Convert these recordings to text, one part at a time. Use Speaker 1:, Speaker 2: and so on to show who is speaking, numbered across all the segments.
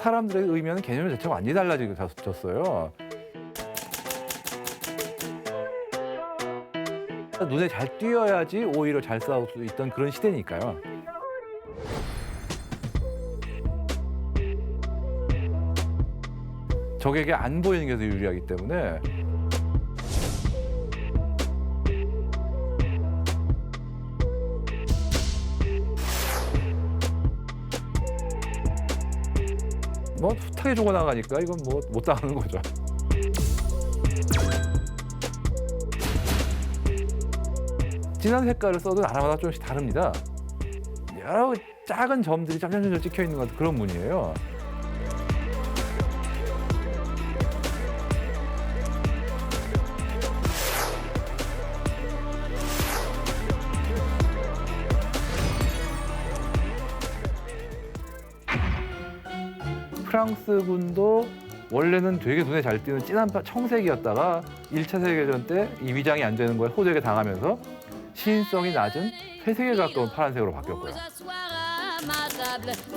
Speaker 1: 사람들의 의미는 개념 자체가 완전히 달라졌어요. 눈에 잘 띄어야지 오히려 잘 싸울 수 있던 그런 시대니까요. 적에게 안 보이는 게 더 유리하기 때문에 뭐 숱하게 죽어나가니까 이건 뭐 못 당하는 거죠. 진한 색깔을 써도 나라마다 조금씩 다릅니다. 여러 작은 점들이 점점점 찍혀 있는 것 같은 그런 무늬예요. 프랑스군도 원래는 되게 눈에 잘 띄는 진한 청색이었다가 1차 세계대전 때 이 위장이 안 되는 거에 호되게 당하면서 시인성이 낮은 회색에 가까운 파란색으로 바뀌었고요.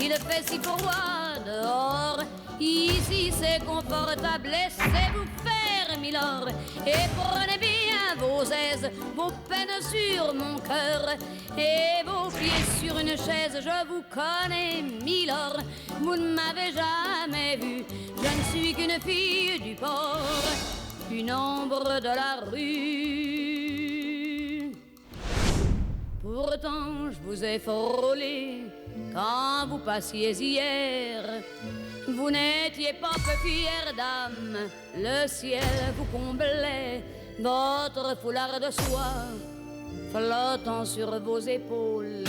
Speaker 2: Il fait si froid dehors. Ici c'est confortable, laissez-vous faire, milord. Et prenez bien vos aises, vos peines sur mon cœur. Et vos pieds sur une chaise, je vous connais, milord. Vous ne m'avez jamais vu, je ne suis qu'une fille du port, une ombre de la rue. Pourtant je vous ai frôlé quand vous passiez hier. Vous n'étiez pas peu fière dame, le ciel vous comblait, votre foulard de soie flottant sur vos épaules.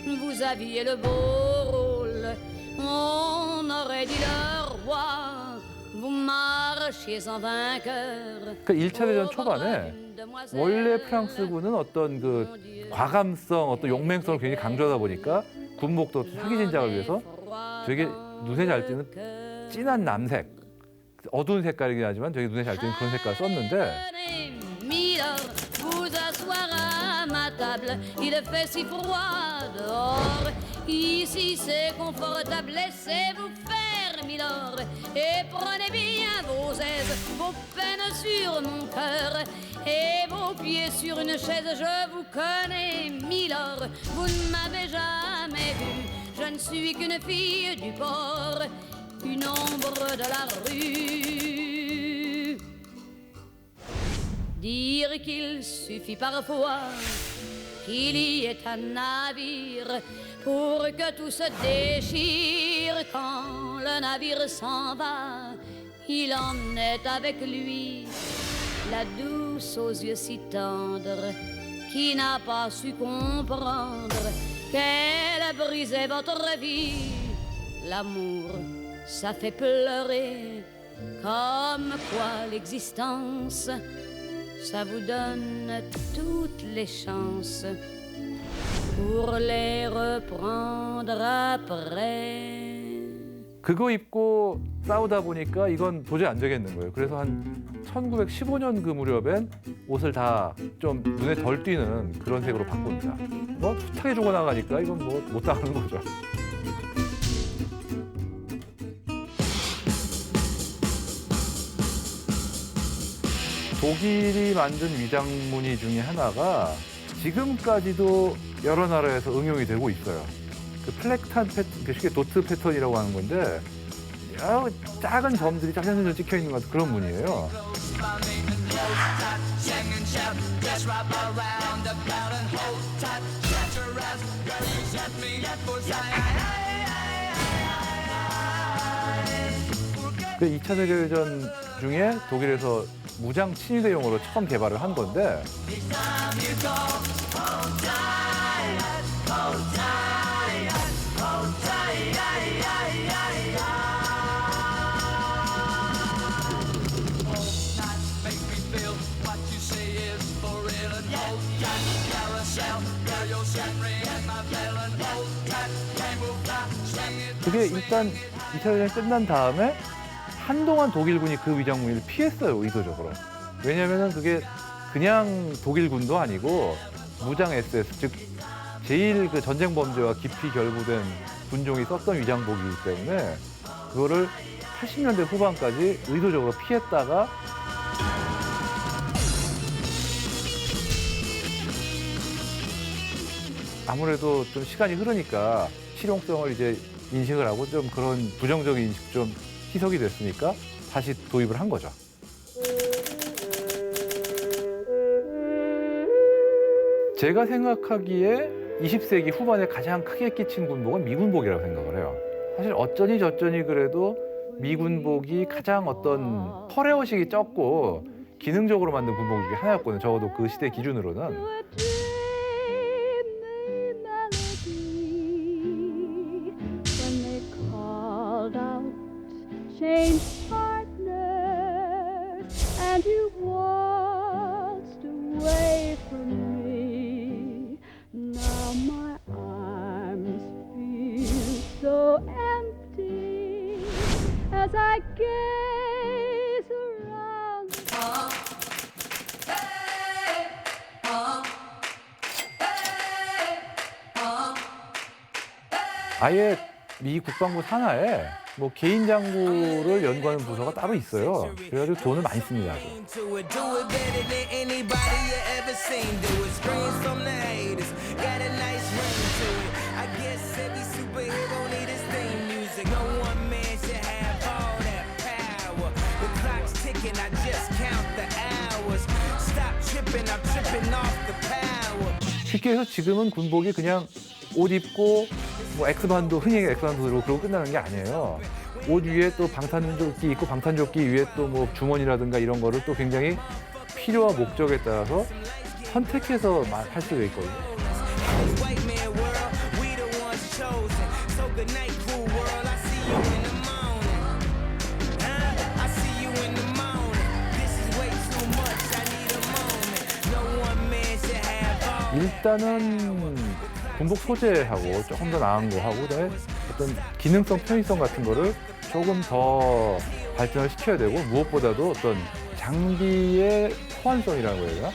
Speaker 2: Vous aviez le beau rôle, on aurait dit le roi. Vous marchiez en vainqueur.
Speaker 1: 그 1차 대전 초반에 원래 프랑스군은 어떤 그 과감성, 어떤 용맹성을 굉장히 강조하다 보니까 군목도 사기 진작을 위해서 되게 눈에 잘 띄는 진한 남색, 어두운 색깔이긴 하지만 되게 눈에 잘 띄는 그런 색깔을 썼는데
Speaker 2: Vous asseoir à ma table, il fait si froid dehors. Ici c'est confortable, laissez-vous faire, milord. Et prenez bien vos aises, vos peines sur mon cœur. Et vos pieds sur une chaise, je vous connais, milord. Vous ne m'avez jamais vu, je ne suis qu'une fille du port, une ombre de la rue. Dire qu'il suffit parfois qu'il y ait un navire pour que tout se déchire. Quand le navire s'en va, il emmenait avec lui la douce aux yeux si tendres qui n'a pas su comprendre qu'elle brisait votre vie. L'amour, ça fait pleurer, comme quoi l'existence, ça vous donne toutes les chances pour les reprendre après.
Speaker 1: 그거 입고 싸우다 보니까 이건 도저히 안 되겠는 거예요. 그래서 한 1915년 그 무렵엔 옷을 다 좀 눈에 덜 띄는 그런 색으로 바꿉니다. 뭐 숱하게 죽어나가니까 이건 뭐 못 당하는 거죠. 독일이 만든 위장무늬 중에 하나가 지금까지도 여러 나라에서 응용이 되고 있어요. 그 플렉탄 패턴, 쉽게 도트 패턴이라고 하는 건데 여러 작은 점들이 점점점 찍혀 있는 것 같은 그런 무늬예요. 그 2차 세계대전 중에 독일에서 무장 친위대용으로 처음 개발을 한 건데 그게 일단 2차 대전이 끝난 다음에 한동안 독일군이 그 위장무늬를 피했어요, 의도적으로. 왜냐면은 그게 그냥 독일군도 아니고 무장 SS, 즉 제일 그 전쟁 범죄와 깊이 결부된 군종이 썼던 위장복이기 때문에 그거를 80년대 후반까지 의도적으로 피했다가 아무래도 좀 시간이 흐르니까 실용성을 이제 인식을 하고 좀 그런 부정적인 인식 좀 희석이 됐으니까 다시 도입을 한 거죠. 제가 생각하기에 20세기 후반에 가장 크게 끼친 군복은 미군복이라고 생각을 해요. 사실 어쩌니 저쩌니 그래도 미군복이 가장 어떤 퍼레어식이 적고 기능적으로 만든 군복 중에 하나였거든요. 적어도 그 시대 기준으로는.
Speaker 3: Change partners and you waltzed away from me. Now my arms feel so empty as I gaze around.
Speaker 1: 아예 미 국방부 산하에 뭐 개인 장구를 연구하는 부서가 따로 있어요. 그래가지고 돈을 많이 씁니다. 아주. 쉽게 해서 지금은 군복이 그냥 옷 입고 뭐 엑스반도 흔히 엑스반도 들고 그러고 끝나는 게 아니에요. 옷 위에 또 방탄조끼 입고 방탄조끼 위에 또 뭐 주머니라든가 이런 거를 또 굉장히 필요와 목적에 따라서 선택해서 할 수가 있거든요. 일단은 군복 소재하고 조금 더 나은 거 하고 그다음에 어떤 기능성, 편의성 같은 거를 조금 더 발전을 시켜야 되고 무엇보다도 어떤 장비의 호환성이라는 거예요.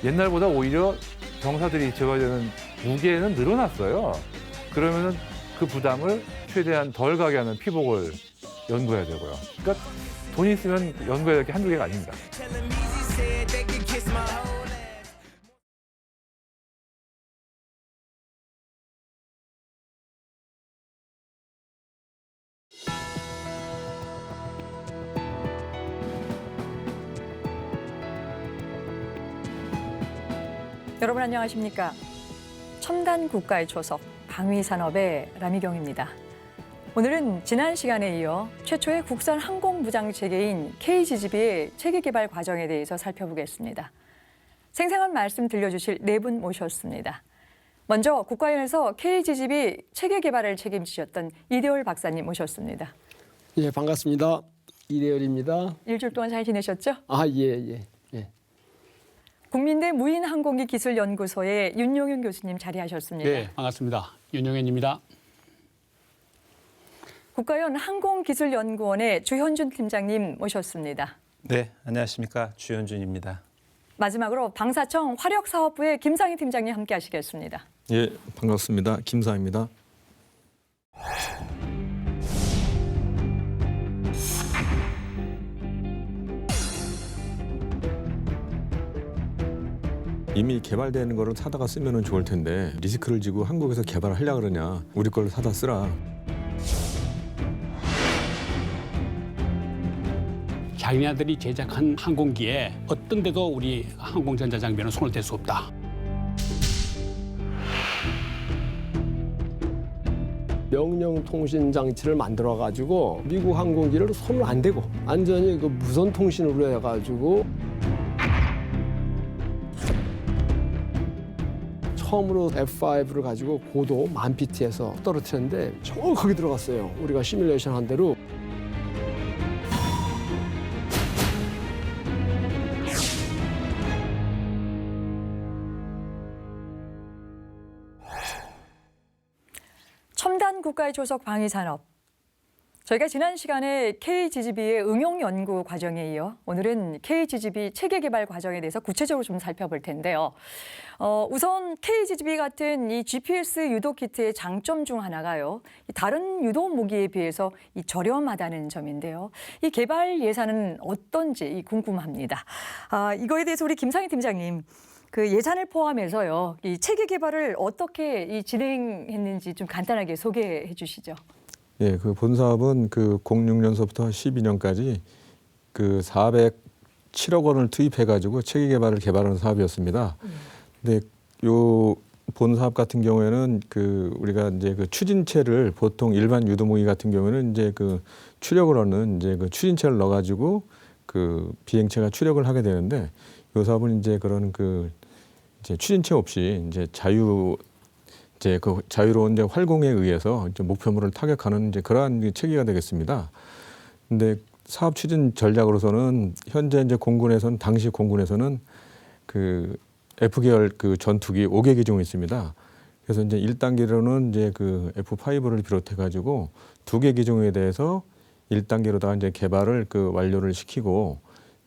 Speaker 1: 옛날보다 오히려 병사들이 져야 되는 무게는 늘어났어요. 그러면은 그 부담을 최대한 덜 가게 하는 피복을 연구해야 되고요. 그러니까 돈이 있으면 연구해야 될 게 한두 개가 아닙니다.
Speaker 4: 여러분 안녕하십니까? 첨단 국가의 초석, 방위산업의 라미경입니다. 오늘은 지난 시간에 이어 최초의 국산 항공무장 체계인 KGGB의 체계 개발 과정에 대해서 살펴보겠습니다. 생생한 말씀 들려주실 네 분 모셨습니다. 먼저 국가연에서 KGGB 체계 개발을 책임지셨던 이대월 박사님 모셨습니다.
Speaker 5: 예, 반갑습니다. 이대열입니다.
Speaker 4: 일주일 동안 잘 지내셨죠?
Speaker 5: 아, 예.
Speaker 4: 국민대 무인항공기 기술연구소의 윤용현 교수님 자리하셨습니다.
Speaker 6: 네, 반갑습니다. 윤용현입니다.
Speaker 4: 국가연 항공기술연구원의 주현준 팀장님 모셨습니다.
Speaker 7: 네, 안녕하십니까. 주현준입니다.
Speaker 4: 마지막으로 방사청 화력사업부의 김상희 팀장님 함께하시겠습니다.
Speaker 8: 예, 반갑습니다. 김상희입니다. 이미 개발되는 거를 사다가 쓰면 좋을 텐데 리스크를 지고 한국에서 개발하려고 그러냐. 우리 걸 사다 쓰라.
Speaker 6: 자기네들이 제작한 항공기에 어떤 데도 우리 항공전자장비는 손을 댈 수 없다.
Speaker 5: 명령통신 장치를 만들어가지고 미국 항공기를 손을 안 대고 완전히 그 무선 통신으로 해가지고 처음으로 F5를 가지고 고도 1000pt에서 떨어뜨렸는데 정확하게 들어갔어요. 우리가 시뮬레이션 한 대로.
Speaker 4: 첨단 국가의 조석 방위산업. 저희가 지난 시간에 KGGB의 응용 연구 과정에 이어 오늘은 KGGB 체계 개발 과정에 대해서 구체적으로 좀 살펴볼 텐데요. 우선 KGGB 같은 이 GPS 유도 키트의 장점 중 하나가요. 다른 유도 무기에 비해서 이 저렴하다는 점인데요. 이 개발 예산은 어떤지 궁금합니다. 이거에 대해서 우리 김상희 팀장님, 그 예산을 포함해서요, 이 체계 개발을 어떻게 진행했는지 좀 간단하게 소개해 주시죠.
Speaker 8: 예, 그 본 사업은 그 06년서부터 12년까지 그 407억 원을 투입해 가지고 체계 개발을 개발하는 사업이었습니다. 근데 요 본 사업 같은 경우에는 그 우리가 이제 그 추진체를 보통 일반 유도무기 같은 경우에는 이제 그 추력을 얻는 이제 그 추진체를 넣어 가지고 그 비행체가 추력을 하게 되는데, 요 사업은 이제 그런 그 이제 추진체 없이 이제 그 자유로운 이제 활공에 의해서 이제 목표물을 타격하는 이제 그러한 체계가 되겠습니다. 근데 사업 추진 전략으로서는 현재 이제 공군에서는, 당시 공군에서는 그 F계열 그 전투기 5개 기종이 있습니다. 그래서 이제 1단계로는 이제 그 F5를 비롯해 가지고 2개 기종에 대해서 1단계로다가 이제 개발을 그 완료를 시키고,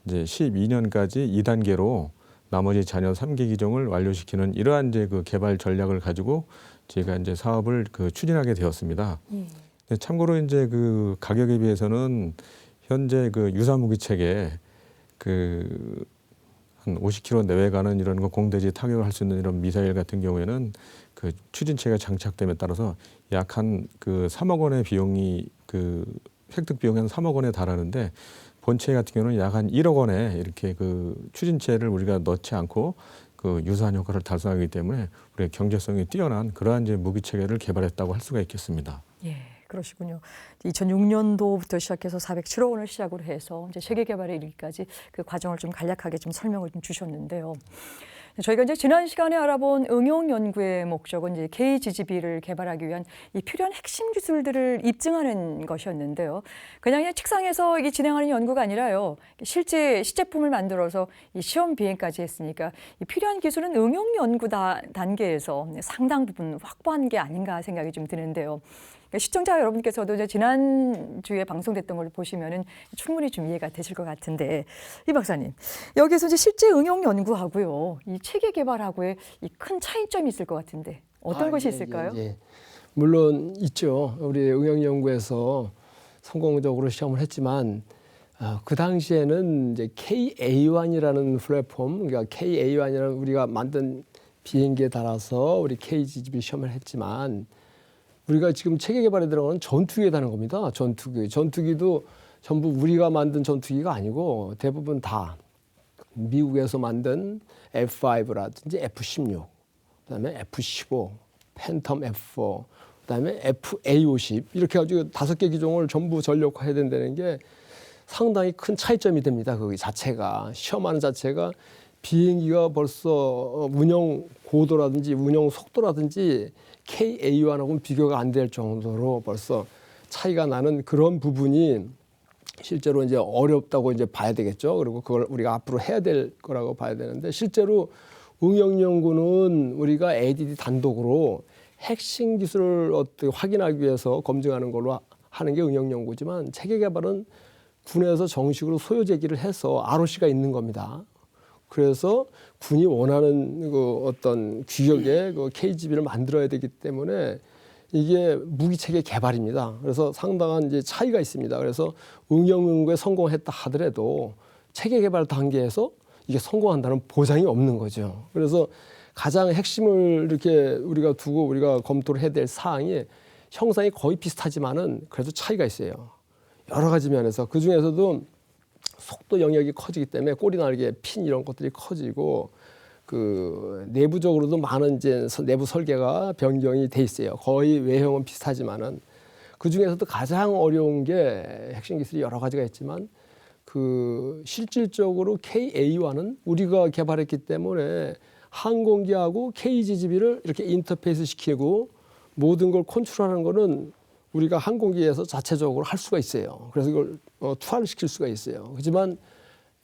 Speaker 8: 이제 12년까지 2단계로 나머지 잔여 3개 기종을 완료시키는 이러한 이제 그 개발 전략을 가지고 제가 이제 사업을 그 추진하게 되었습니다. 근데 참고로 이제 그 가격에 비해서는 현재 그 유사무기 체계 그 한 50km 내외 가는 이런 거 공대지 타격을 할 수 있는 이런 미사일 같은 경우에는 그 추진체가 장착됨에 따라서 약 한 그 3억 원의 비용이 그 획득 비용이 한 3억 원에 달하는데, 본체 같은 경우는 약 한 1억 원에 이렇게 그 추진체를 우리가 넣지 않고 그 유사한 효과를 달성하기 때문에 우리가 경제성이 뛰어난 그러한 이제 무기 체계를 개발했다고 할 수가 있겠습니다.
Speaker 4: 예, 그러시군요. 2006년도부터 시작해서 407억 원을 시작으로 해서 이제 체계 개발에 이르기까지 그 과정을 좀 간략하게 좀 설명을 좀 주셨는데요. 저희가 이제 지난 시간에 알아본 응용 연구의 목적은 이제 KGGB를 개발하기 위한 이 필요한 핵심 기술들을 입증하는 것이었는데요. 그냥 책상에서 이게 진행하는 연구가 아니라요, 실제 시제품을 만들어서 이 시험 비행까지 했으니까 이 필요한 기술은 응용 연구 단계에서 상당 부분 확보한 게 아닌가 생각이 좀 드는데요. 시청자 여러분께서도 이제 지난주에 방송됐던 걸 보시면은 충분히 좀 이해가 되실 것 같은데, 이 박사님, 여기서 이제 실제 응용 연구하고요, 이 체계 개발하고의 이 큰 차이점이 있을 것 같은데 어떤 것이 있을까요?
Speaker 5: 예. 물론 있죠. 우리 응용 연구에서 성공적으로 시험을 했지만 그 당시에는 이제 KA1이라는 플랫폼, 그러니까 KA1이라는 우리가 만든 비행기에 달아서 우리 KGGB 시험을 했지만, 우리가 지금 체계 개발에 들어가는 전투기에 다는 겁니다. 전투기도 전부 우리가 만든 전투기가 아니고 대부분 다 미국에서 만든 F5라든지 F16, 그다음에 F15, 팬텀 F4, 그다음에 FA50 이렇게 해가지고 5개 기종을 전부 전력화해야 된다는 게 상당히 큰 차이점이 됩니다. 그 자체가, 시험하는 자체가 비행기가 벌써 운영 고도라든지 운영 속도라든지 KA1하고는 비교가 안 될 정도로 벌써 차이가 나는 그런 부분이 실제로 이제 어렵다고 이제 봐야 되겠죠. 그리고 그걸 우리가 앞으로 해야 될 거라고 봐야 되는데, 실제로 응용 연구는 우리가 ADD 단독으로 핵심 기술을 어떻게 확인하기 위해서 검증하는 걸로 하는 게 응용 연구지만, 체계 개발은 군에서 정식으로 소요 제기를 해서 ROC가 있는 겁니다. 그래서 군이 원하는 그 어떤 규격의 그 KGB를 만들어야 되기 때문에 이게 무기 체계 개발입니다. 그래서 상당한 이제 차이가 있습니다. 그래서 응용 연구에 성공했다 하더라도 체계 개발 단계에서 이게 성공한다는 보장이 없는 거죠. 그래서 가장 핵심을 이렇게 우리가 두고 우리가 검토를 해야 될 사항이 형상이 거의 비슷하지만은 그래도 차이가 있어요. 여러 가지 면에서 그 중에서도 속도 영역이 커지기 때문에 꼬리 날개, 핀 이런 것들이 커지고, 그 내부적으로도 많은 이제 내부 설계가 변경이 돼 있어요. 거의 외형은 비슷하지만은 그 중에서도 가장 어려운 게 핵심 기술이 여러 가지가 있지만, 그 실질적으로 KA1은 우리가 개발했기 때문에 항공기하고 KGGB를 이렇게 인터페이스 시키고 모든 걸 컨트롤하는 거는 우리가 항공기에서 자체적으로 할 수가 있어요. 그래서 이걸 투하를 시킬 수가 있어요. 하지만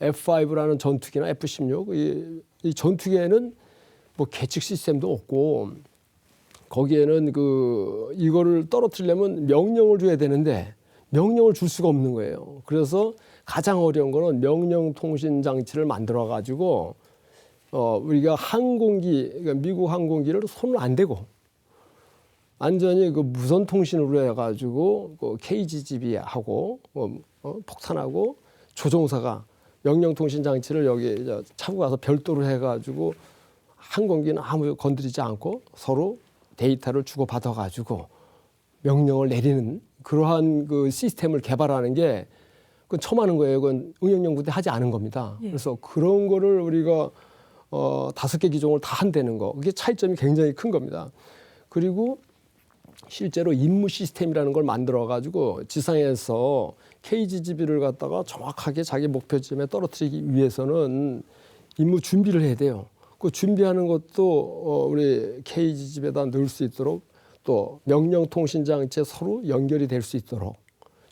Speaker 5: F5라는 전투기나 F16 이 전투기에는 뭐 계측 시스템도 없고, 거기에는 그 이거를 떨어뜨리려면 명령을 줘야 되는데 명령을 줄 수가 없는 거예요. 그래서 가장 어려운 거는 명령통신 장치를 만들어 가지고 우리가 항공기, 그러니까 미국 항공기를 손을 안 대고 완전히 그 무선 통신으로 해가지고 그 KGB하고 폭탄하고 조종사가 명령통신 장치를 여기 차고 가서 별도로 해가지고 항공기는 아무 건드리지 않고 서로 데이터를 주고 받아가지고 명령을 내리는 그러한 그 시스템을 개발하는 게 그건 처음 하는 거예요. 그건 응용연구대 하지 않은 겁니다.
Speaker 4: 예.
Speaker 5: 그래서 그런 거를 우리가 5개 기종을 다 한다는 거, 그게 차이점이 굉장히 큰 겁니다. 그리고 실제로 임무 시스템이라는 걸 만들어 가지고 지상에서 KGB를 갖다가 정확하게 자기 목표 지점에 떨어뜨리기 위해서는 임무 준비를 해야 돼요. 그 준비하는 것도 우리 KGB에다 넣을 수 있도록 또 명령통신장치에 서로 연결이 될 수 있도록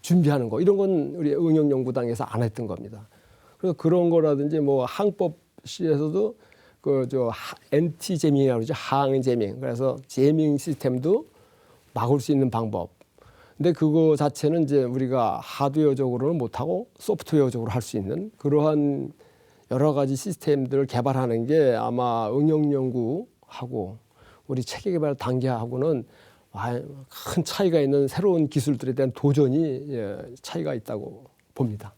Speaker 5: 준비하는 거, 이런 건 우리 응용연구당에서 안 했던 겁니다. 그래서 그런 거라든지 뭐 항법시에서도 NT 제밍이라고 그러죠. 항 제밍. 그래서 제밍 시스템도 막을 수 있는 방법. 근데 그거 자체는 이제 우리가 하드웨어적으로는 못하고 소프트웨어적으로 할 수 있는 그러한 여러 가지 시스템들을 개발하는 게 아마 응용연구하고 우리 체계개발 단계하고는 큰 차이가 있는 새로운 기술들에 대한 도전이 차이가 있다고 봅니다.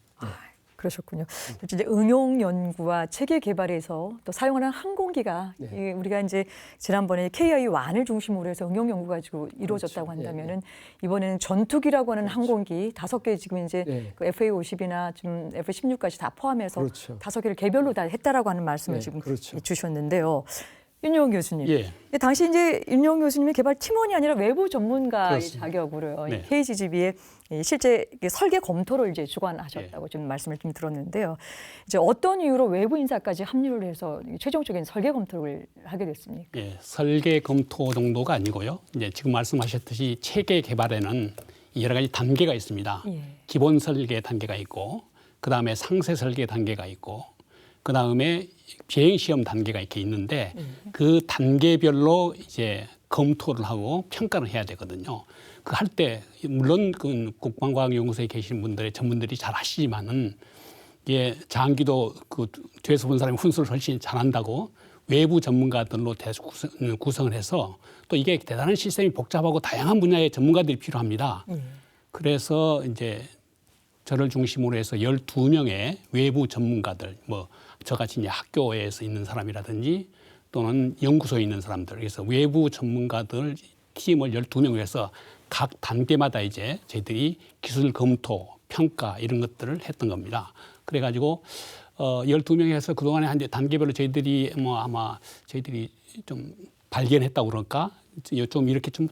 Speaker 4: 그러셨군요. 이제 응용 연구와 체계 개발에서 또 사용하는 항공기가
Speaker 5: 네.
Speaker 4: 우리가 이제 지난번에 KI-1을 중심으로 해서 응용 연구가 가지고 이루어졌다고
Speaker 5: 그렇죠.
Speaker 4: 한다면은 이번에는 전투기라고 하는 항공기 5개 지금 이제
Speaker 5: 네.
Speaker 4: 그 FA-50이나 좀 F-16까지 다 포함해서
Speaker 5: 그렇죠.
Speaker 4: 5개를 개별로 다 했다라고 하는 말씀을
Speaker 5: 네,
Speaker 4: 지금
Speaker 5: 그렇죠.
Speaker 4: 주셨는데요. 윤용 교수님.
Speaker 6: 예.
Speaker 4: 당시 이제 윤용 교수님의 개발 팀원이 아니라 외부 전문가의
Speaker 6: 그렇습니다.
Speaker 4: 자격으로요.
Speaker 6: 네.
Speaker 4: KGB의 실제 설계 검토를 이제 주관하셨다고 좀 말씀을 좀 들었는데요. 이제 어떤 이유로 외부 인사까지 합류를 해서 최종적인 설계 검토를 하게 됐습니까?
Speaker 6: 예, 설계 검토 정도가 아니고요. 이제 지금 말씀하셨듯이 체계 개발에는 여러 가지 단계가 있습니다.
Speaker 4: 예.
Speaker 6: 기본 설계 단계가 있고, 그 다음에 상세 설계 단계가 있고, 그 다음에 비행 시험 단계가 이렇게 있는데 그 단계별로 이제 검토를 하고 평가를 해야 되거든요. 그 할 때 물론 그 국방과학연구소에 계신 분들의 전문들이 잘 하시지만은 이게 장기도 그 뒤에서 본 사람이 훈수를 훨씬 잘한다고 외부 전문가들로 구성을 해서 또 이게 대단한 시스템이 복잡하고 다양한 분야의 전문가들이 필요합니다. 그래서 이제 저를 중심으로 해서 12명의 외부 전문가들, 뭐 저같이 이제 학교에서 있는 사람이라든지 또는 연구소에 있는 사람들, 그래서 외부 전문가들 팀을 12명을 해서 각 단계마다 이제 저희들이 기술 검토, 평가 이런 것들을 했던 겁니다. 그래가지고 12명 해서 그동안에 한 단계별로 저희들이 뭐 아마 저희들이 좀 발견했다고 그럴까? 좀 이렇게 좀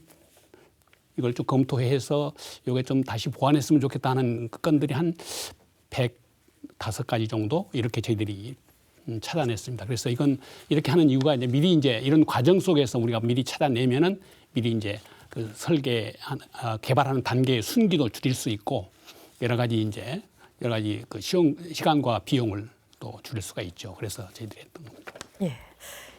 Speaker 6: 이걸 좀 검토해서 이게 좀 다시 보완했으면 좋겠다 하는 건들이 한 105가지 정도 이렇게 저희들이 찾아냈습니다. 그래서 이건 이렇게 하는 이유가 이제 미리 이제 이런 과정 속에서 우리가 미리 찾아내면은 미리 이제 그 설계 개발하는 단계의 순기도 줄일 수 있고 여러 가지 그 시간과 비용을 또 줄일 수가 있죠. 그래서 저희들이 했던 겁니다.
Speaker 4: 예.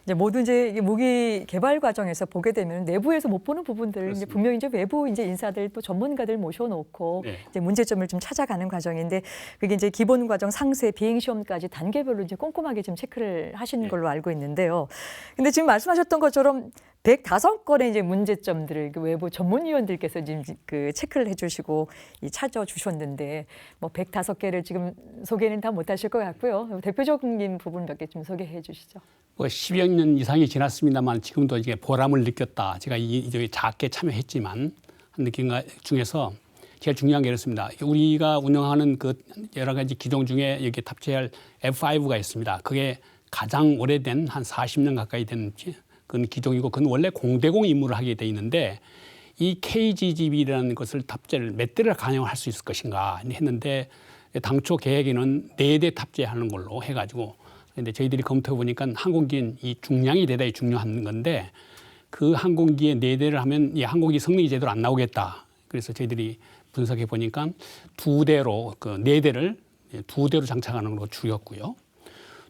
Speaker 4: 이제 모두 이제 무기 개발 과정에서 보게 되면 내부에서 못 보는 부분들 이제 분명히 이제 외부 이제 인사들 또 전문가들 모셔놓고
Speaker 6: 네.
Speaker 4: 이제 문제점을 좀 찾아가는 과정인데 그게 이제 기본 과정, 상세, 비행 시험까지 단계별로 이제 꼼꼼하게 좀 체크를 하신 걸로 알고 있는데요. 근데 지금 말씀하셨던 것처럼 105건의 이제 문제점들을 그 외부 전문위원들께서 지금 그 체크를 해주시고 찾아주셨는데 뭐 105개를 지금 소개는 다 못하실 것 같고요. 대표적인 부분 몇 개 좀 소개해 주시죠.
Speaker 6: 뭐 10여 년 이상이 지났습니다만 지금도 이게 보람을 느꼈다. 제가 이쪽에 작게 참여했지만 한 느낀 것 중에서 제일 중요한 게 이렇습니다. 우리가 운영하는 그 여러 가지 기종 중에 여기 탑재할 F5가 있습니다. 그게 가장 오래된 한 40년 가까이 된 그런 기종이고 그건 원래 공대공 임무를 하게 돼 있는데 이 KGB라는 것을 탑재를 몇 대를 가용할 수 있을 것인가 했는데 당초 계획에는 4대 탑재하는 걸로 해가지고 근데 저희들이 검토해 보니까 항공기는 이 중량이 대단히 중요한 건데 그 항공기에 4대를 하면 이 항공기 성능이 제대로 안 나오겠다. 그래서 저희들이 분석해 보니까 2대로 그 4대를 2대로 장착하는 걸로 줄였고요.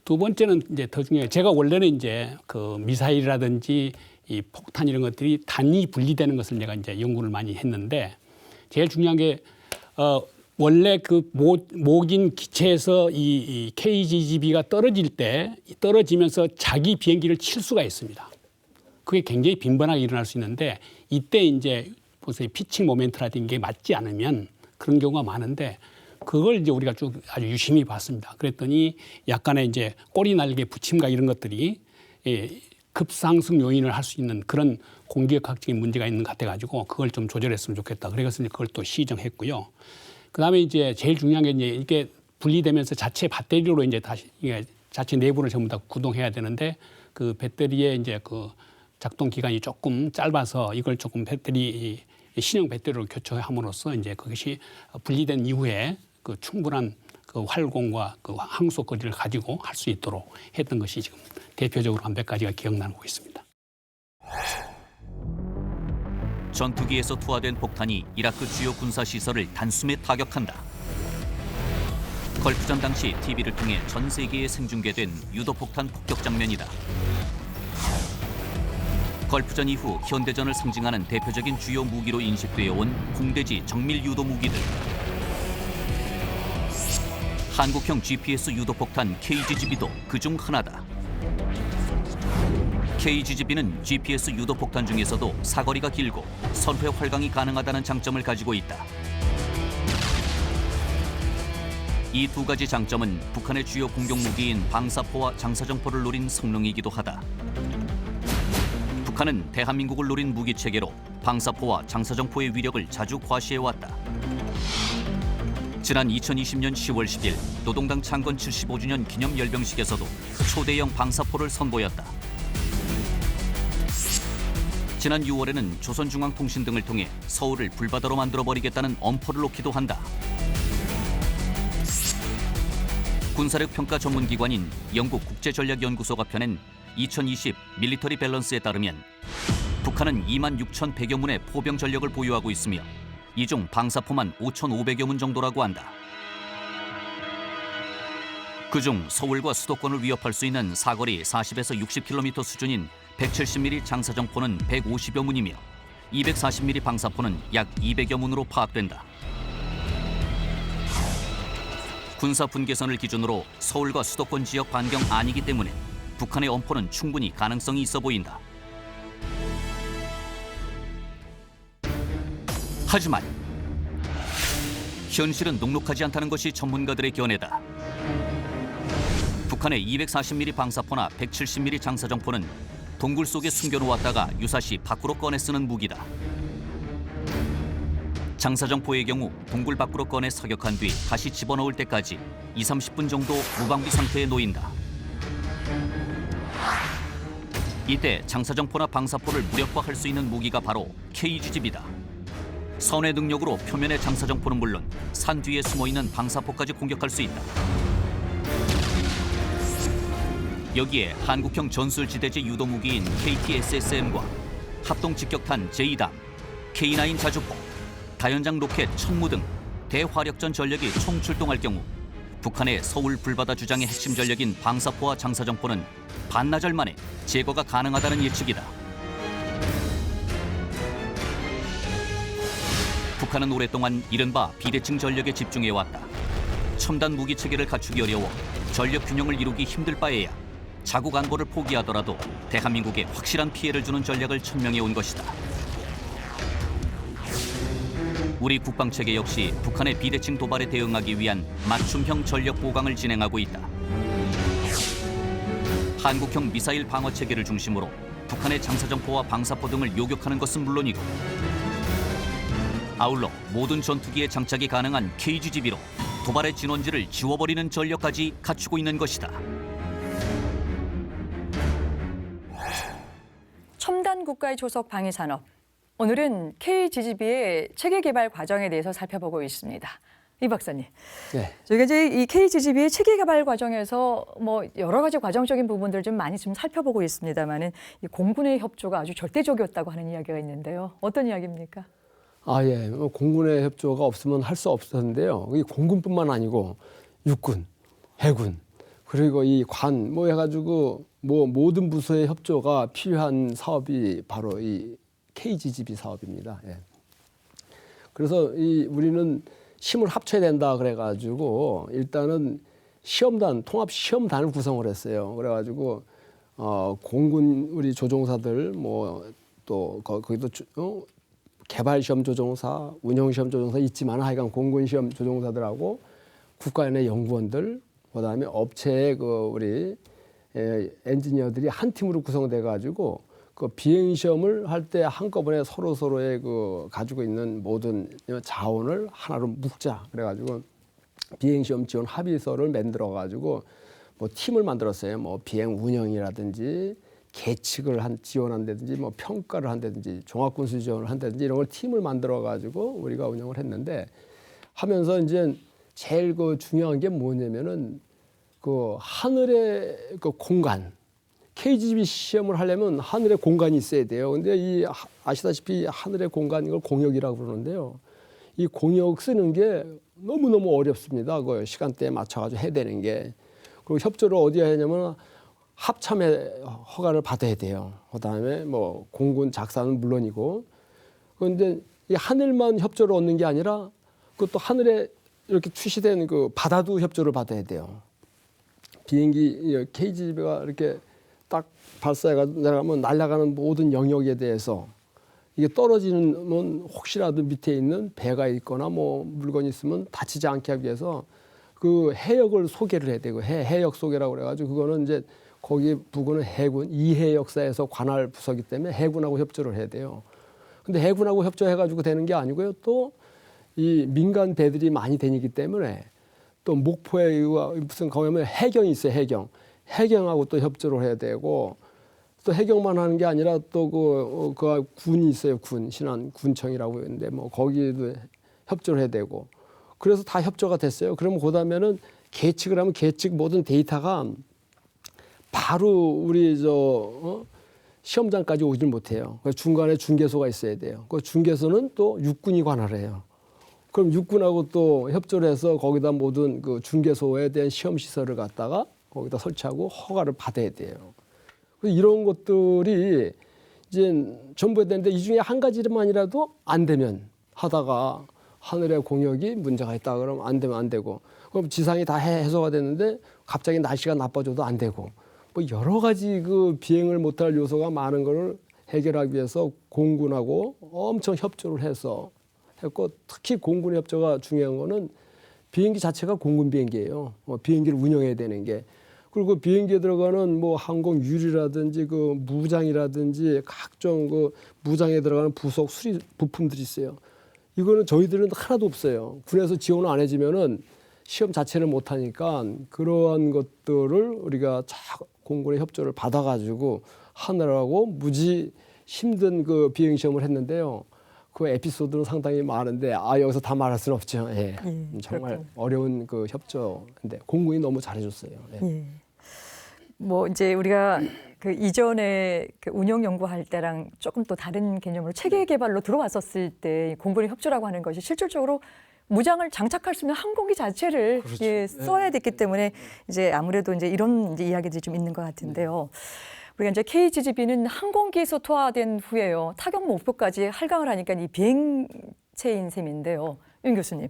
Speaker 6: 두 번째는 이제 더 중요해요. 제가 원래는 이제 그 미사일이라든지 이 폭탄 이런 것들이 단위 분리되는 것을 내가 이제 연구를 많이 했는데 제일 중요한 게 원래 그 모긴 기체에서 이 KGGB가 떨어지면서 자기 비행기를 칠 수가 있습니다. 그게 굉장히 빈번하게 일어날 수 있는데 이때 이제 보세요. 피칭 모멘트라든지 게 맞지 않으면 그런 경우가 많은데 그걸 이제 우리가 쭉 아주 유심히 봤습니다. 그랬더니 약간의 이제 꼬리 날개 부침과 이런 것들이 급상승 요인을 할 수 있는 그런 공기역학적인 문제가 있는 것 같아가지고 그걸 좀 조절했으면 좋겠다. 그래서 그걸 또 시정했고요. 그다음에 이제 제일 중요한 게 이제 이게 분리되면서 자체 배터리로 이제 다시 이게 자체 내부를 전부 다 구동해야 되는데 그 배터리의 이제 그 작동 기간이 조금 짧아서 이걸 조금 신형 배터리로 교체함으로써 이제 그것이 분리된 이후에 그 충분한 그 활공과 그 항속 거리를 가지고 할 수 있도록 했던 것이 지금 대표적으로 한 몇 가지가 기억나고 있습니다.
Speaker 9: 전투기에서 투하된 폭탄이 이라크 주요 군사 시설을 단숨에 타격한다. 걸프전 당시 TV를 통해 전 세계에 생중계된 유도폭탄 폭격 장면이다. 걸프전 이후 현대전을 상징하는 대표적인 주요 무기로 인식되어 온 공대지 정밀 유도 무기들. 한국형 GPS 유도폭탄 KGGB도 그중 하나다. KGGB는 GPS 유도폭탄 중에서도 사거리가 길고 선회 활강이 가능하다는 장점을 가지고 있다. 이 두 가지 장점은 북한의 주요 공격 무기인 방사포와 장사정포를 노린 성능이기도 하다. 북한은 대한민국을 노린 무기체계로 방사포와 장사정포의 위력을 자주 과시해왔다. 지난 2020년 10월 10일 노동당 창건 75주년 기념 열병식에서도 초대형 방사포를 선보였다. 지난 6월에는 조선중앙통신 등을 통해 서울을 불바다로 만들어버리겠다는 엄포를 놓기도 한다. 군사력 평가 전문기관인 영국 국제전략연구소가 펴낸 2020 밀리터리 밸런스에 따르면 북한은 26,100여 문의 포병 전력을 보유하고 있으며 이 중 방사포만 5,500여 문 정도라고 한다. 그중 서울과 수도권을 위협할 수 있는 사거리 40에서 60km 수준인 170mm 장사정포는 150여 문이며 240mm 방사포는 약 200여 문으로 파악된다. 군사 분계선을 기준으로 서울과 수도권 지역 반경 안이기 때문에 북한의 엄포는 충분히 가능성이 있어 보인다. 하지만 현실은 녹록하지 않다는 것이 전문가들의 견해다. 북한의 240mm 방사포나 170mm 장사정포는 동굴 속에 숨겨놓았다가 유사시 밖으로 꺼내 쓰는 무기다. 장사정포의 경우 동굴 밖으로 꺼내 사격한 뒤 다시 집어넣을 때까지 20-30분 정도 무방비 상태에 놓인다. 이때 장사정포나 방사포를 무력화할 수 있는 무기가 바로 KGGB다. 선의 능력으로 표면의 장사정포는 물론 산 뒤에 숨어있는 방사포까지 공격할 수 있다. 여기에 한국형 전술지대제 유도무기인 KT-SSM과 합동직격탄 제2단, K9 자주포, 다연장 로켓 천무 등 대화력전 전력이 총출동할 경우 북한의 서울 불바다 주장의 핵심 전력인 방사포와 장사정포는 반나절 만에 제거가 가능하다는 예측이다. 북한은 오랫동안 이른바 비대칭 전력에 집중해왔다. 첨단 무기 체계를 갖추기 어려워 전력 균형을 이루기 힘들 바에야 자국 안보를 포기하더라도 대한민국에 확실한 피해를 주는 전략을 천명해온 것이다. 우리 국방체계 역시 북한의 비대칭 도발에 대응하기 위한 맞춤형 전력 보강을 진행하고 있다. 한국형 미사일 방어 체계를 중심으로 북한의 장사정포와 방사포 등을 요격하는 것은 물론이고 아울러 모든 전투기에 장착이 가능한 KGGB로 도발의 진원지를 지워버리는 전력까지 갖추고 있는 것이다.
Speaker 4: 첨단 국가의 초석 방위 산업. 오늘은 KGGB의 체계 개발 과정에 대해서 살펴보고 있습니다. 이 박사님,
Speaker 5: 네.
Speaker 4: 저희가 이제 이 KGGB의 체계 개발 과정에서 뭐 여러 가지 과정적인 부분들 좀 많이 좀 살펴보고 있습니다만은 이 공군의 협조가 아주 절대적이었다고 하는 이야기가 있는데요. 어떤 이야기입니까?
Speaker 5: 예. 공군의 협조가 없으면 할 수 없었는데요. 이 공군뿐만 아니고 육군, 해군, 그리고 이 관 뭐 해가지고 뭐 모든 부서의 협조가 필요한 사업이 바로 이 KGGB 사업입니다. 예. 그래서 우리는 힘을 합쳐야 된다 그래가지고 일단은 시험단, 통합 시험단을 구성을 했어요. 그래가지고 공군 우리 조종사들 뭐 또 거기도 개발 시험 조종사, 운영 시험 조종사 있지만 하여간 공군 시험 조종사들하고 국가연의 연구원들, 그다음에 업체의 그 우리 엔지니어들이 한 팀으로 구성돼 가지고 그 비행 시험을 할 때 한꺼번에 서로의 그 가지고 있는 모든 자원을 하나로 묶자 그래가지고 비행 시험 지원 합의서를 만들어 가지고 뭐 팀을 만들었어요. 뭐 비행 운영이라든지 계측을 지원한다든지 뭐 평가를 한다든지 종합군수 지원을 한다든지 이런 걸 팀을 만들어 가지고 우리가 운영을 했는데 하면서 이제 제일 그 중요한 게 뭐냐면은 그 하늘의 그 공간, KGB 시험을 하려면 하늘의 공간이 있어야 돼요. 근데 이 아시다시피 하늘의 공간 이걸 공역이라고 그러는데요. 이 공역 쓰는 게 너무너무 어렵습니다. 그 시간대에 맞춰가지고 해야 되는 게. 그리고 협조를 어디에 하냐면 합참의 허가를 받아야 돼요. 그다음에 뭐 공군 작사는 물론이고. 그런데 이 하늘만 협조를 얻는 게 아니라 그것도 하늘에 이렇게 출시된 그 바다도 협조를 받아야 돼요. 비행기 KGB가 이렇게 딱 발사해가 내려가면 날아가는 모든 영역에 대해서 이게 떨어지는 혹시라도 밑에 있는 배가 있거나 뭐 물건이 있으면 다치지 않게 하기 위해서 그 해역을 소개를 해야 되고 해역 소개라고 그래가지고 그거는 이제 거기 부근은 해군 이해역사에서 관할 부서기 때문에 해군하고 협조를 해야 돼요. 근데 해군하고 협조해가지고 되는 게 아니고요. 또 이 민간 배들이 많이 다니기 때문에 또 목포에 무슨 거기면 해경이 있어요. 해경하고 또 협조를 해야 되고 또 해경만 하는 게 아니라 또 그 군이 있어요. 신안 군청이라고 있는데 뭐 거기도 협조를 해야 되고 그래서 다 협조가 됐어요. 그러면 그다음에는 계측을 하면 계측 모든 데이터가 바로 우리 시험장까지 오질 못해요. 중간에 중개소가 있어야 돼요. 그 중개소는 또 육군이 관할해요. 그럼 육군하고 또 협조를 해서 거기다 모든 그 중개소에 대한 시험 시설을 갖다가 거기다 설치하고 허가를 받아야 돼요. 이런 것들이 이제 전부 해야 되는데 이 중에 한 가지만이라도 안 되면 하다가 하늘의 공역이 문제가 있다 그러면 안 되면 안 되고 그럼 지상이 다 해소가 됐는데 갑자기 날씨가 나빠져도 안 되고 뭐 여러 가지 그 비행을 못할 요소가 많은 거를 해결하기 위해서 공군하고 엄청 협조를 해서 했고 특히 공군의 협조가 중요한 거는 비행기 자체가 공군 비행기예요. 비행기를 운영해야 되는 게. 그리고 비행기에 들어가는 뭐 항공 유리라든지 그 무장이라든지 각종 그 무장에 들어가는 부속 수리 부품들이 있어요. 이거는 저희들은 하나도 없어요. 군에서 지원을 안 해주면은 시험 자체를 못 하니까 그러한 것들을 우리가 공군의 협조를 받아가지고 하느라고 무지 힘든 그 비행 시험을 했는데요. 그 에피소드는 상당히 많은데 여기서 다 말할 수는 없죠. 예. 정말
Speaker 4: 그렇군요.
Speaker 5: 어려운 그 협조인데 공군이 너무 잘해줬어요. 예.
Speaker 4: 예. 뭐 이제 우리가 그 이전에 그 운영 연구할 때랑 조금 또 다른 개념으로 체계 개발로 들어왔었을 때 공군의 협조라고 하는 것이 실질적으로 무장을 장착할 수 있는 항공기 자체를
Speaker 5: 그렇죠.
Speaker 4: 예, 써야 됐기 때문에 이제 아무래도 이제 이런 이제 이야기들이 좀 있는 것 같은데요. 우리가 이제 KGB는 항공기 소토화된 후에요. 타격 목표까지 할강을 하니까 이 비행체인 셈인데요. 윤 교수님,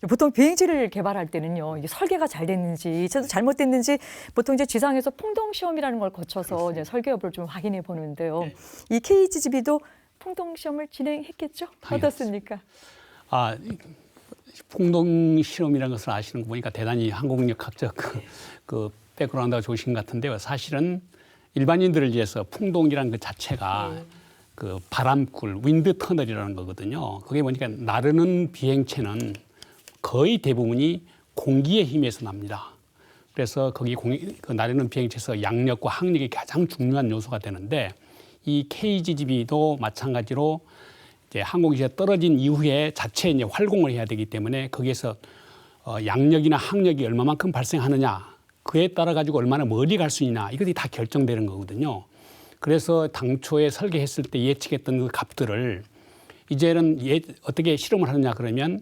Speaker 4: 보통 비행체를 개발할 때는요, 이게 설계가 잘 됐는지, 잘못됐는지 보통 이제 지상에서 풍동 시험이라는 걸 거쳐서 이제 설계 여부를 좀 확인해 보는데요. 이 KGB도 풍동 시험을 진행했겠죠? 어떻습니까?
Speaker 6: 풍동 실험이라는 것을 아시는 거 보니까 대단히 항공력학적 그 백그라운드가 좋으신 것 같은데요. 사실은 일반인들을 위해서 풍동이라는 그 자체가 그 바람굴, 윈드 터널이라는 거거든요. 그게 보니까 나르는 비행체는 거의 대부분이 공기의 힘에서 납니다. 그래서 거기 그 나르는 비행체에서 양력과 항력이 가장 중요한 요소가 되는데 이 KGB도 마찬가지로 이제 항공기가 떨어진 이후에 자체 이제 활공을 해야 되기 때문에 거기에서 양력이나 항력이 얼마만큼 발생하느냐 그에 따라 가지고 얼마나 멀리 갈 수 있냐 이것이 다 결정되는 거거든요. 그래서 당초에 설계했을 때 예측했던 그 값들을 이제는 어떻게 실험을 하느냐 그러면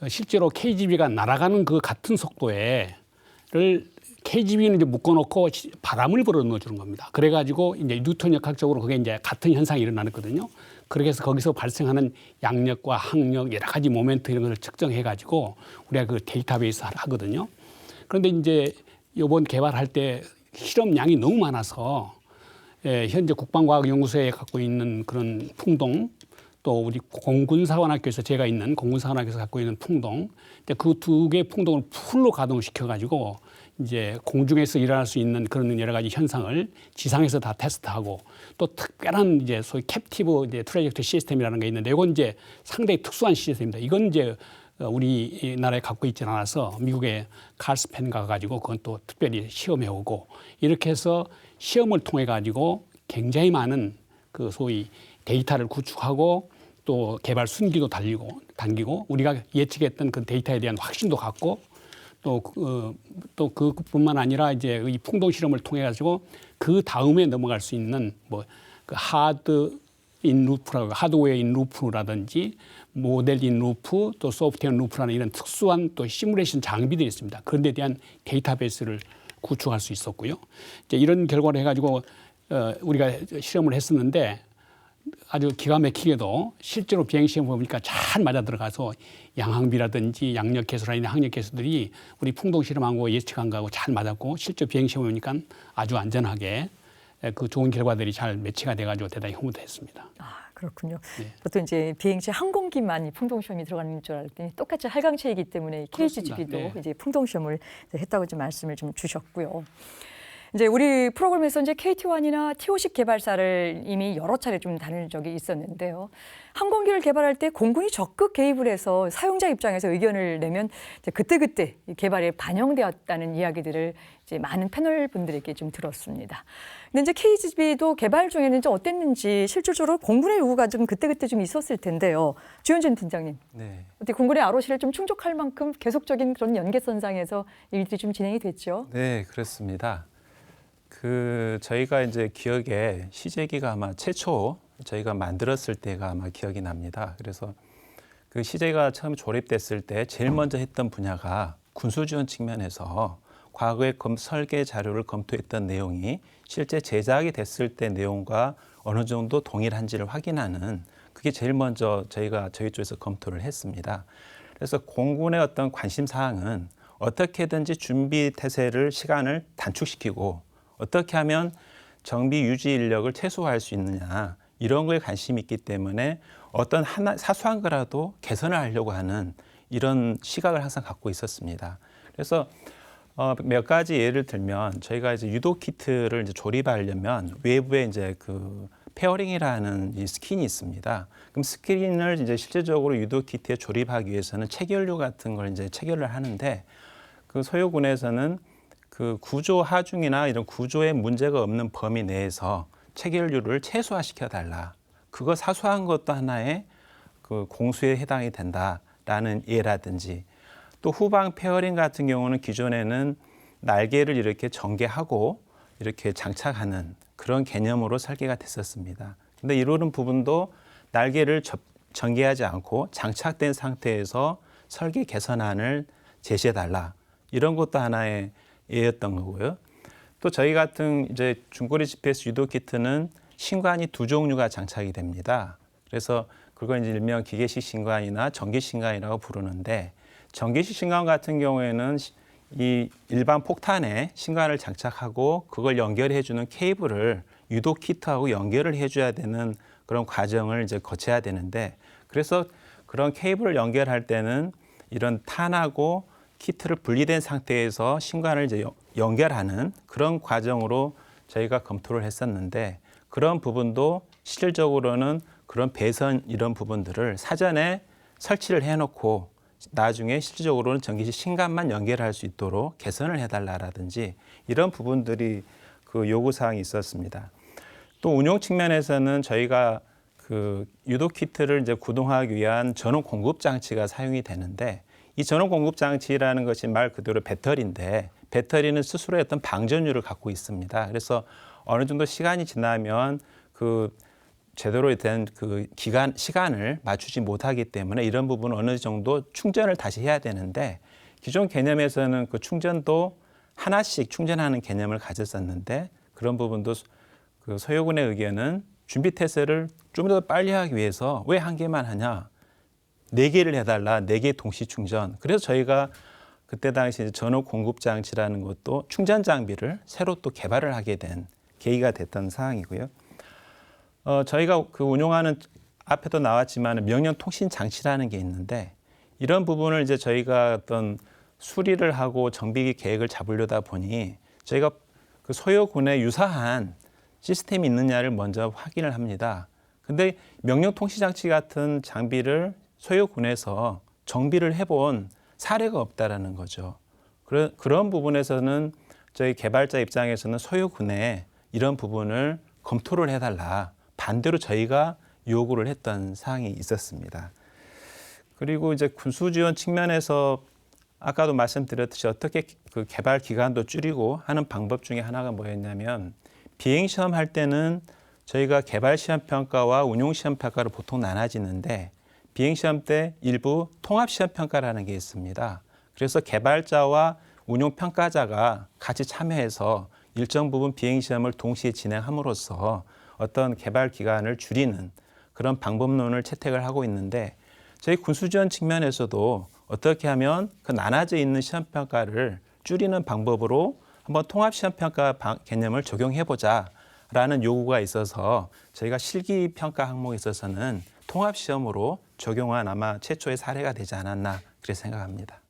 Speaker 6: 실제로 KGB가 날아가는 그 같은 속도를 KGB는 이제 묶어놓고 바람을 불어 넣어주는 겁니다. 그래가지고 이제 뉴턴 역학적으로 그게 이제 같은 현상이 일어나거든요. 그렇게 해서 거기서 발생하는 양력과 항력 여러 가지 모멘트 이런 걸 측정해 가지고 우리가 그 데이터베이스를 하거든요. 그런데 이제 이번 개발할 때 실험량이 너무 많아서 현재 국방과학연구소에 갖고 있는 그런 풍동 또 우리 공군사관학교에서 제가 있는 공군사관학교에서 갖고 있는 풍동 그 두 개의 풍동을 풀로 가동시켜 가지고 이제 공중에서 일어날 수 있는 그런 여러 가지 현상을 지상에서 다 테스트하고 또 특별한 이제 소위 캡티브 이제 트레젝트 시스템이라는 게 있는데 이건 이제 상당히 특수한 시스템입니다. 이건 이제 우리나라에 갖고 있지는 않아서 미국의 칼스펜 가가지고 그건 또 특별히 시험해 오고 이렇게 해서 시험을 통해 가지고 굉장히 많은 그 소위 데이터를 구축하고 또 개발 순기도 당기고 우리가 예측했던 그 데이터에 대한 확신도 갖고 또 그뿐만 아니라 이제 이 풍동 실험을 통해 가지고 그 다음에 넘어갈 수 있는 뭐 그 하드 인 루프라고 하드웨어 인 루프라든지 모델 인 루프 또 소프트웨어 루프라는 이런 특수한 또 시뮬레이션 장비들이 있습니다. 그런 데 대한 데이터베이스를 구축할 수 있었고요. 이제 이런 결과를 해가지고 우리가 실험을 했었는데 아주 기가 막히게도 실제로 비행 시험 보니까 잘 맞아 들어가서 양항비라든지 양력 개수라는 항력 개수들이 우리 풍동 실험하고 예측한 거하고 잘 맞았고 실제 비행 시험 보니까 아주 안전하게 그 좋은 결과들이 잘 매치가 돼가지고 대단히 흐뭇했습니다.
Speaker 4: 아, 그렇군요.
Speaker 6: 네.
Speaker 4: 보통 이제 비행시 항공기만 풍동 시험이 들어가는 줄 알았더니 똑같이 할강체이기 때문에 KGB도
Speaker 6: 네.
Speaker 4: 이제 풍동 시험을 했다고 좀 말씀을 좀 주셨고요. 이제 우리 프로그램에서 이제 KT-1이나 T-50 개발사를 이미 여러 차례 좀 다룬 적이 있었는데요. 항공기를 개발할 때 공군이 적극 개입을 해서 사용자 입장에서 의견을 내면 이제 그때그때 개발에 반영되었다는 이야기들을 이제 많은 패널 분들에게 좀 들었습니다. 근데 이제 KGB도 개발 중에는 이제 어땠는지 실질적으로 공군의 요구가 좀 그때그때 좀 있었을 텐데요. 주현준 팀장님.
Speaker 7: 네.
Speaker 4: 어떻게 공군의 ROC를 좀 충족할 만큼 계속적인 그런 연계선상에서 일들이 좀 진행이 됐죠?
Speaker 7: 네, 그렇습니다. 저희가 이제 기억에 시제기가 아마 최초 저희가 만들었을 때가 아마 기억이 납니다. 그래서 그 시제가 처음 조립됐을 때 제일 먼저 했던 분야가 군수지원 측면에서 과거의 설계 자료를 검토했던 내용이 실제 제작이 됐을 때 내용과 어느 정도 동일한지를 확인하는 그게 제일 먼저 저희 쪽에서 검토를 했습니다. 그래서 공군의 어떤 관심 사항은 어떻게든지 준비 태세를 시간을 단축시키고 어떻게 하면 정비 유지 인력을 최소화할 수 있느냐 이런 거에 관심이 있기 때문에 어떤 사소한 거라도 개선을 하려고 하는 이런 시각을 항상 갖고 있었습니다. 그래서 몇 가지 예를 들면 저희가 이제 유도 키트를 이제 조립하려면 외부에 이제 그 페어링이라는 이 스킨이 있습니다. 그럼 스킨을 이제 실제적으로 유도 키트에 조립하기 위해서는 체결류 같은 걸 이제 체결을 하는데 그 소요군에서는 그 구조 하중이나 이런 구조에 문제가 없는 범위 내에서 체결률을 최소화시켜 달라. 그거 사소한 것도 하나의 그 공수에 해당이 된다라는 예라든지 또 후방 페어링 같은 경우는 기존에는 날개를 이렇게 전개하고 이렇게 장착하는 그런 개념으로 설계가 됐었습니다. 근데 이런 부분도 날개를 전개하지 않고 장착된 상태에서 설계 개선안을 제시해 달라. 이런 것도 하나의 예였던 거고요. 또 저희 같은 이제 중거리 GPS 유도 키트는 신관이 두 종류가 장착이 됩니다. 그래서 그걸 이제 일명 기계식 신관이나 전기 신관이라고 부르는데 전기식 신관 같은 경우에는 이 일반 폭탄에 신관을 장착하고 그걸 연결해 주는 케이블을 유도 키트하고 연결을 해줘야 되는 그런 과정을 이제 거쳐야 되는데 그래서 그런 케이블을 연결할 때는 이런 탄하고 키트를 분리된 상태에서 신관을 이제 연결하는 그런 과정으로 저희가 검토를 했었는데 그런 부분도 실질적으로는 그런 배선 이런 부분들을 사전에 설치를 해놓고 나중에 실질적으로는 전기식 신관만 연결할 수 있도록 개선을 해달라라든지 이런 부분들이 그 요구사항이 있었습니다. 또 운용 측면에서는 저희가 그 유도 키트를 이제 구동하기 위한 전원 공급 장치가 사용이 되는데 이 전원 공급 장치라는 것이 말 그대로 배터리인데 배터리는 스스로의 어떤 방전율을 갖고 있습니다. 그래서 어느 정도 시간이 지나면 그 제대로 된 그 시간을 맞추지 못하기 때문에 이런 부분은 어느 정도 충전을 다시 해야 되는데 기존 개념에서는 그 충전도 하나씩 충전하는 개념을 가졌었는데 그런 부분도 그 소요군의 의견은 준비 태세를 좀 더 빨리 하기 위해서 왜 한 개만 하냐? 4개를 해달라. 4개 동시 충전. 그래서 저희가 그때 당시 전원 공급 장치라는 것도 충전 장비를 새로 또 개발을 하게 된 계기가 됐던 상황이고요. 저희가 그 운용하는 앞에도 나왔지만 명령 통신 장치라는 게 있는데 이런 부분을 이제 저희가 어떤 수리를 하고 정비 계획을 잡으려다 보니 저희가 그 소요군에 유사한 시스템이 있느냐를 먼저 확인을 합니다. 근데 명령 통신 장치 같은 장비를 소요군에서 정비를 해본 사례가 없다라는 거죠. 그런 부분에서는 저희 개발자 입장에서는 소요군에 이런 부분을 검토를 해달라. 반대로 저희가 요구를 했던 사항이 있었습니다. 그리고 이제 군수 지원 측면에서 아까도 말씀드렸듯이 어떻게 그 개발 기간도 줄이고 하는 방법 중에 하나가 뭐였냐면 비행 시험 할 때는 저희가 개발 시험 평가와 운용 시험 평가를 보통 나눠지는데 비행 시험 때 일부 통합 시험 평가라는 게 있습니다. 그래서 개발자와 운용 평가자가 같이 참여해서 일정 부분 비행 시험을 동시에 진행함으로써 어떤 개발 기간을 줄이는 그런 방법론을 채택을 하고 있는데 저희 군수지원 측면에서도 어떻게 하면 그 나눠져 있는 시험평가를 줄이는 방법으로 한번 통합시험평가 개념을 적용해보자라는 요구가 있어서 저희가 실기평가 항목에 있어서는 통합시험으로 적용한 아마 최초의 사례가 되지 않았나 그렇게 생각합니다.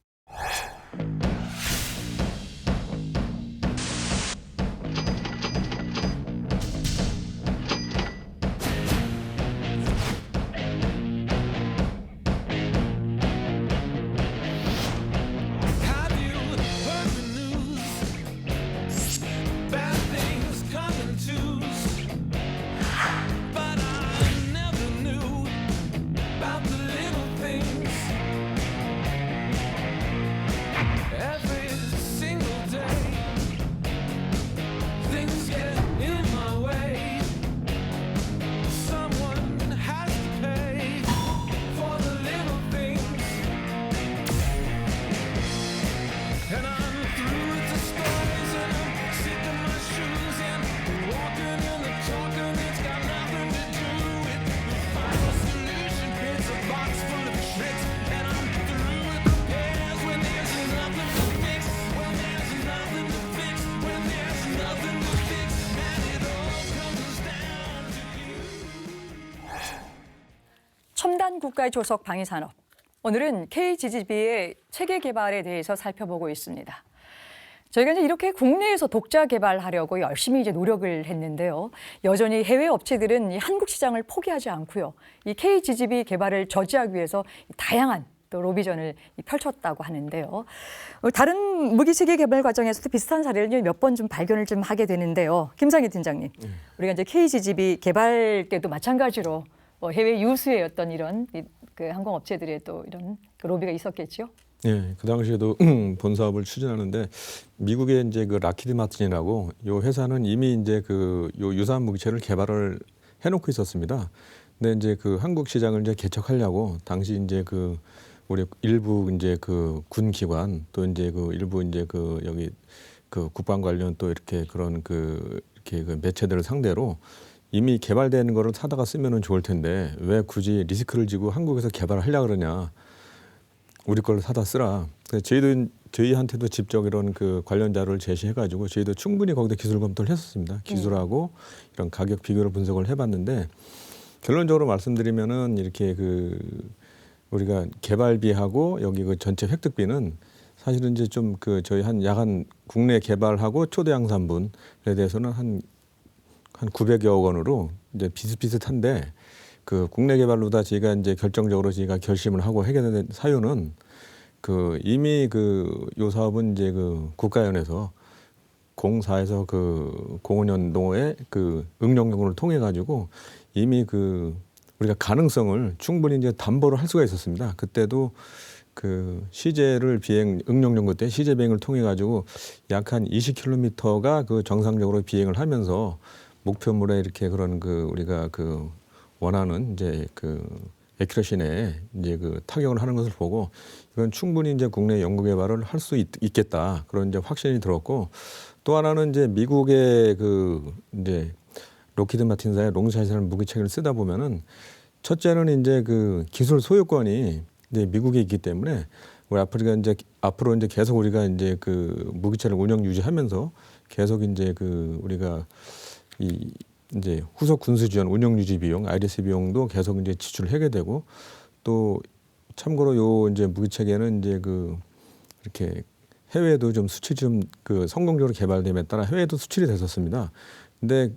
Speaker 4: 첨단 국가의 조석 방위산업. 오늘은 KGGB의 체계 개발에 대해서 살펴보고 있습니다. 저희가 이제 이렇게 국내에서 독자 개발하려고 열심히 이제 노력을 했는데요. 여전히 해외 업체들은 이 한국 시장을 포기하지 않고요. 이 KGGB 개발을 저지하기 위해서 다양한 또 로비전을 펼쳤다고 하는데요. 다른 무기 체계 개발 과정에서도 비슷한 사례를 몇 번 좀 발견을 좀 하게 되는데요. 김상희 팀장님, 우리가 이제 KGGB 개발 때도 마찬가지로 해외 유수의 어떤 이런 그 항공업체들의 또 이런 그 로비가 있었겠죠?
Speaker 8: 네, 그 당시에도 본 사업을 추진하는데 미국의 이제 그 락히드 마틴이라고 요 회사는 이미 이제 그 요 유사한 무기체를 개발을 해놓고 있었습니다. 근데 이제 그 한국 시장을 이제 개척하려고 당시 이제 그 우리 일부 이제 그 군 기관 또 이제 그 일부 이제 그 여기 그 국방 관련 또 이렇게 그런 그 이렇게 그 매체들을 상대로 이미 개발되는 거를 사다가 쓰면은 좋을 텐데 왜 굳이 리스크를 지고 한국에서 개발을 하려고 그러냐. 우리 걸 사다 쓰라. 저희한테도 직접 이런 그 관련 자료를 제시해가지고 저희도 충분히 거기다 기술 검토를 했었습니다. 기술하고 이런 가격 비교를 분석을 해봤는데 결론적으로 말씀드리면은 이렇게 그 우리가 개발비하고 여기 그 전체 획득비는 사실은 이제 좀 그 저희 한 국내 개발하고 초대 양산분에 대해서는 한 900여억 원으로 이제 비슷비슷한데 그 국내 개발로다 저희가 이제 결정적으로 저희가 결심을 하고 해결된 사유는 그 이미 그 요 사업은 이제 그 국가연에서 04에서 그 05년도에 그 응용연구를 통해 가지고 이미 그 우리가 가능성을 충분히 이제 담보를 할 수가 있었습니다. 그때도 그 시제를 응용연구 때 시제 비행을 통해 가지고 약 한 20km가 그 정상적으로 비행을 하면서 목표물에 이렇게 그런 그 우리가 그 원하는 이제 그 에큐러시 내에 이제 그 타격을 하는 것을 보고 이건 충분히 이제 국내 연구 개발을 할 수 있겠다 그런 이제 확신이 들었고 또 하나는 이제 미국의 그 이제 록히드 마틴사의 롱샷이라는 무기체계를 쓰다 보면은 첫째는 이제 그 기술 소유권이 이제 미국에 있기 때문에 우리 앞으로 이제 계속 우리가 이제 그 무기체를 운영 유지하면서 계속 이제 그 우리가 이 이제 후속 군수 지원 운영 유지 비용, IDC 비용도 계속 이제 지출하게 되고 또 참고로 요 이제 무기 체계는 이제 그 이렇게 해외에도 좀 수출이 좀 그 성공적으로 개발됨에 따라 해외에도 수출이 됐었습니다. 근데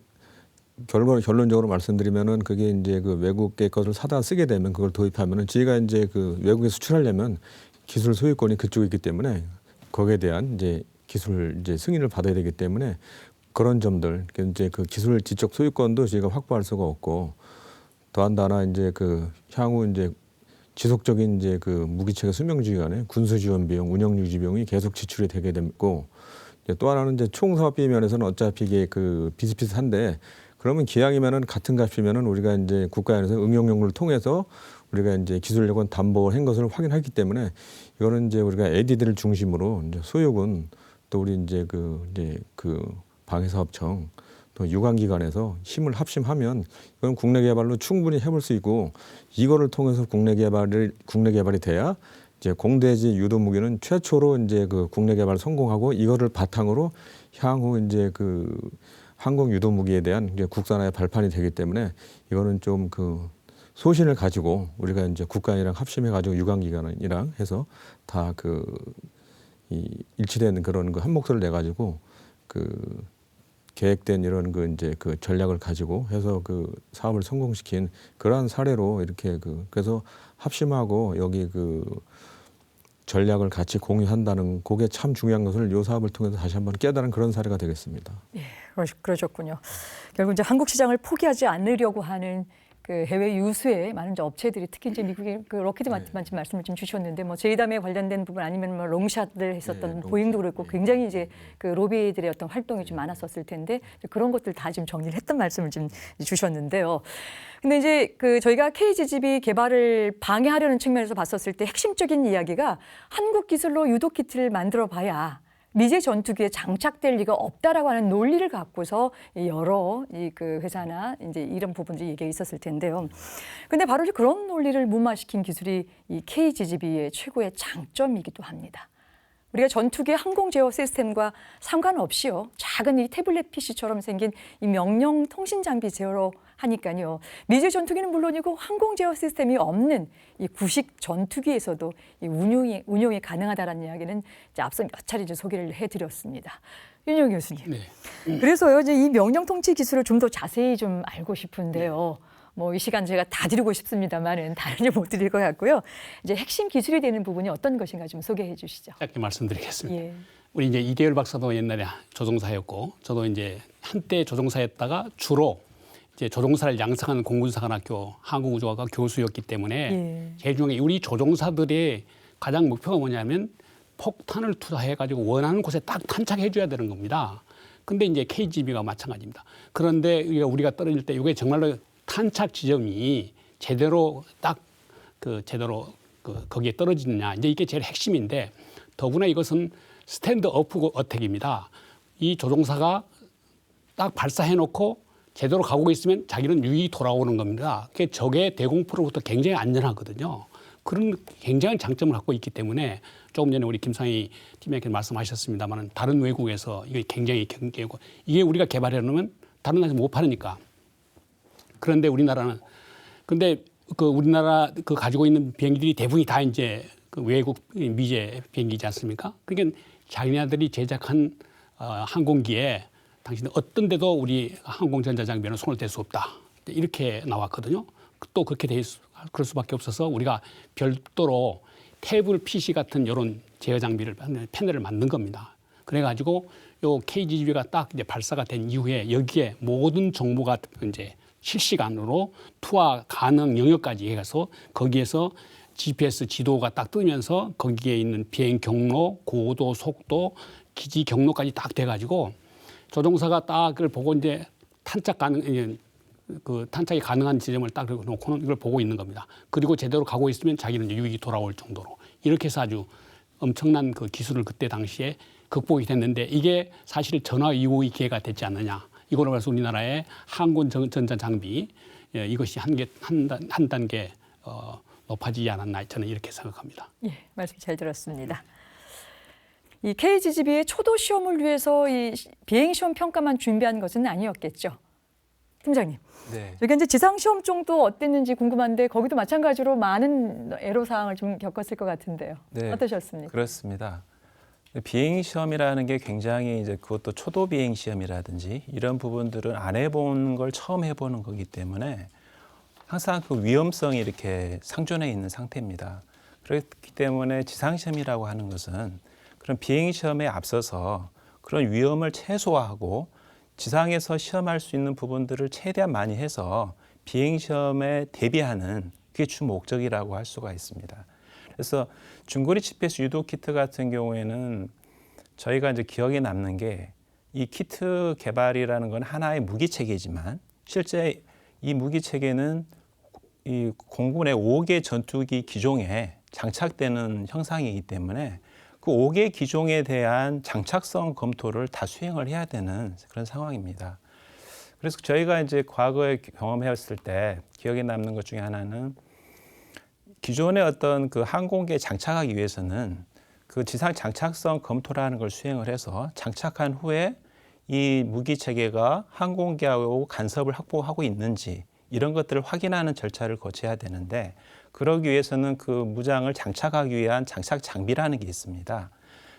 Speaker 8: 결론적으로 말씀드리면은 그게 이제 그 외국의 것을 사다 쓰게 되면 그걸 도입하면은 저희가 이제 그 외국에 수출하려면 기술 소유권이 그쪽에 있기 때문에 거기에 대한 이제 기술 이제 승인을 받아야 되기 때문에 그런 점들 이제 그 기술 지적 소유권도 저희가 확보할 수가 없고 더한다나 이제 그 향후 이제 지속적인 이제 그 무기체계 수명 기간에 군수 지원 비용, 운영 유지 비용이 계속 지출이 되게 되고 또 하나는 이제 총 사업비 면에서는 어차피 이게 그 비슷비슷한데 그러면 기왕이면은 같은 값이면은 우리가 이제 국가에서 응용 연구를 통해서 우리가 이제 기술 여건 담보한 것을 확인하기 때문에 이거는 이제 우리가 ADD를 중심으로 이제 소유군 또 우리 이제 그 방위사업청 또 유관기관에서 힘을 합심하면 이건 국내 개발로 충분히 해볼 수 있고 이거를 통해서 국내 개발이 돼야 이제 공대지 유도 무기는 최초로 이제 그 국내 개발 성공하고 이거를 바탕으로 향후 이제 그 항공 유도 무기에 대한 이제 국산화의 발판이 되기 때문에 이거는 좀 그 소신을 가지고 우리가 이제 국가이랑 합심해 가지고 유관기관이랑 해서 다 그 이 일치된 그런 그 한 목소리를 내 가지고 그 계획된 이런 그 이제 그 전략을 가지고 해서 그 사업을 성공시킨 그러한 사례로 이렇게 그래서 합심하고 여기 그 전략을 같이 공유한다는 그게 참 중요한 것을 이 사업을 통해서 다시 한번 깨달은 그런 사례가 되겠습니다.
Speaker 4: 예, 그러셨군요. 결국 이제 한국 시장을 포기하지 않으려고 하는 그 해외 유수의 많은 이제 업체들이 특히 이제 미국의 그 록히드 마틴 말씀을 좀 주셨는데 뭐 제이담에 관련된 부분 아니면 뭐 롱샷을 했었던 보잉도 그렇고 굉장히 이제 그 로비들의 어떤 활동이 좀 많았었을 텐데 그런 것들 다 지금 정리를 했던 말씀을 좀 주셨는데요. 근데 이제 그 저희가 KGGB 개발을 방해하려는 측면에서 봤었을 때 핵심적인 이야기가 한국 기술로 유도 키트를 만들어 봐야 미제 전투기에 장착될 리가 없다라고 하는 논리를 갖고서 여러 그 회사나 이제 이런 부분들이 얘기가 있었을 텐데요. 근데 바로 그런 논리를 무마시킨 기술이 이 KGGB의 최고의 장점이기도 합니다. 우리가 전투기의 항공 제어 시스템과 상관없이요. 작은 이 태블릿 PC처럼 생긴 이 명령 통신 장비 제어로 하니까요. 미제 전투기는 물론이고 항공 제어 시스템이 없는 이 구식 전투기에서도 이 운용이 가능하다라는 이야기는 이제 앞서 몇 차례 이제 소개를 해드렸습니다. 윤영 교수님.
Speaker 6: 네.
Speaker 4: 그래서요 이제 이 명령 통치 기술을 좀 더 자세히 좀 알고 싶은데요. 뭐 이 시간 제가 다 드리고 싶습니다만은 다른 못 드릴 것 같고요. 이제 핵심 기술이 되는 부분이 어떤 것인가 좀 소개해 주시죠.
Speaker 6: 짧게 말씀드리겠습니다.
Speaker 4: 예.
Speaker 6: 우리 이제 이대열 박사도 옛날에 조종사였고 저도 이제 한때 조종사였다가 주로 이제 조종사를 양성하는 공군사관학교 항공우주학과 교수였기 때문에
Speaker 4: 예.
Speaker 6: 제일 중요한 게 우리 조종사들의 가장 목표가 뭐냐면 폭탄을 투하해가지고 원하는 곳에 딱 탄착해줘야 되는 겁니다. 근데 이제 KGB가 마찬가지입니다. 그런데 우리가 떨어질 때 이게 정말로 탄착 지점이 제대로 딱 거기에 떨어지느냐 이제 이게 제일 핵심인데 더구나 이것은 스탠드업 어택입니다. 이 조종사가 딱 발사해놓고 제대로 가고 있으면 자기는 유익이 돌아오는 겁니다. 그게 적의 대공포로부터 굉장히 안전하거든요. 그런 굉장한 장점을 갖고 있기 때문에 조금 전에 우리 김상희 팀장님께서 말씀하셨습니다만 다른 외국에서 이게 굉장히 경계고 이게 우리가 개발해 놓으면 다른 나라에서 못 파니까. 그런데 우리나라는 근데 그 우리나라 그 가지고 있는 비행기들이 대부분이 다 이제 그 외국 미제 비행기지 않습니까? 그러니까 자기네들이 제작한 항공기에 당신은 어떤 데도 우리 항공전자 장비는 손을 댈 수 없다. 이렇게 나왔거든요. 또 그렇게 그럴 수밖에 없어서 우리가 별도로 태블 PC 같은 이런 제어 장비를 패널을 만든 겁니다. 그래가지고 요 KGB가 딱 이제 발사가 된 이후에 여기에 모든 정보가 이제 실시간으로 투하 가능 영역까지 해가서 거기에서 GPS 지도가 딱 뜨면서 거기에 있는 비행 경로, 고도, 속도, 기지 경로까지 딱 돼가지고 조종사가 딱 그걸 보고 이제 탄착이 가능한 지점을 딱 놓고는 이걸 보고 있는 겁니다. 그리고 제대로 가고 있으면 자기는 유익이 돌아올 정도로 이렇게 해서 아주 엄청난 그 기술을 그때 당시에 극복이 됐는데 이게 사실 전화 위복의 기회가 됐지 않느냐 이걸로 해서 우리나라의 항공 전자 장비 이것이 한 단계 높아지지 않았나 저는 이렇게 생각합니다.
Speaker 4: 예, 말씀 잘 들었습니다. 이 KGGB의 초도 시험을 위해서 이 비행 시험 평가만 준비한 것은 아니었겠죠, 팀장님.
Speaker 7: 네.
Speaker 4: 여기 이제 지상 시험 정도 어땠는지 궁금한데 거기도 마찬가지로 많은 애로 사항을 좀 겪었을 것 같은데요.
Speaker 7: 네.
Speaker 4: 어떠셨습니까?
Speaker 7: 그렇습니다. 비행 시험이라는 게 굉장히 이제 그것도 초도 비행 시험이라든지 이런 부분들은 안 해본 걸 처음 해보는 거기 때문에 항상 그 위험성이 이렇게 상존해 있는 상태입니다. 그렇기 때문에 지상 시험이라고 하는 것은 그런 비행 시험에 앞서서 그런 위험을 최소화하고 지상에서 시험할 수 있는 부분들을 최대한 많이 해서 비행 시험에 대비하는 그게 주 목적이라고 할 수가 있습니다. 그래서 중거리 GPS 유도 키트 같은 경우에는 저희가 이제 기억에 남는 게 이 키트 개발이라는 건 하나의 무기 체계지만 실제 이 무기 체계는 이 공군의 5개 전투기 기종에 장착되는 형상이기 때문에 그 5개 기종에 대한 장착성 검토를 다 수행을 해야 되는 그런 상황입니다. 그래서 저희가 이제 과거에 경험해왔을 때 기억에 남는 것 중에 하나는 기존의 어떤 그 항공기에 장착하기 위해서는 그 지상 장착성 검토라는 걸 수행을 해서 장착한 후에 이 무기 체계가 항공기하고 간섭을 확보하고 있는지 이런 것들을 확인하는 절차를 거쳐야 되는데 그러기 위해서는 그 무장을 장착하기 위한 장착 장비라는 게 있습니다.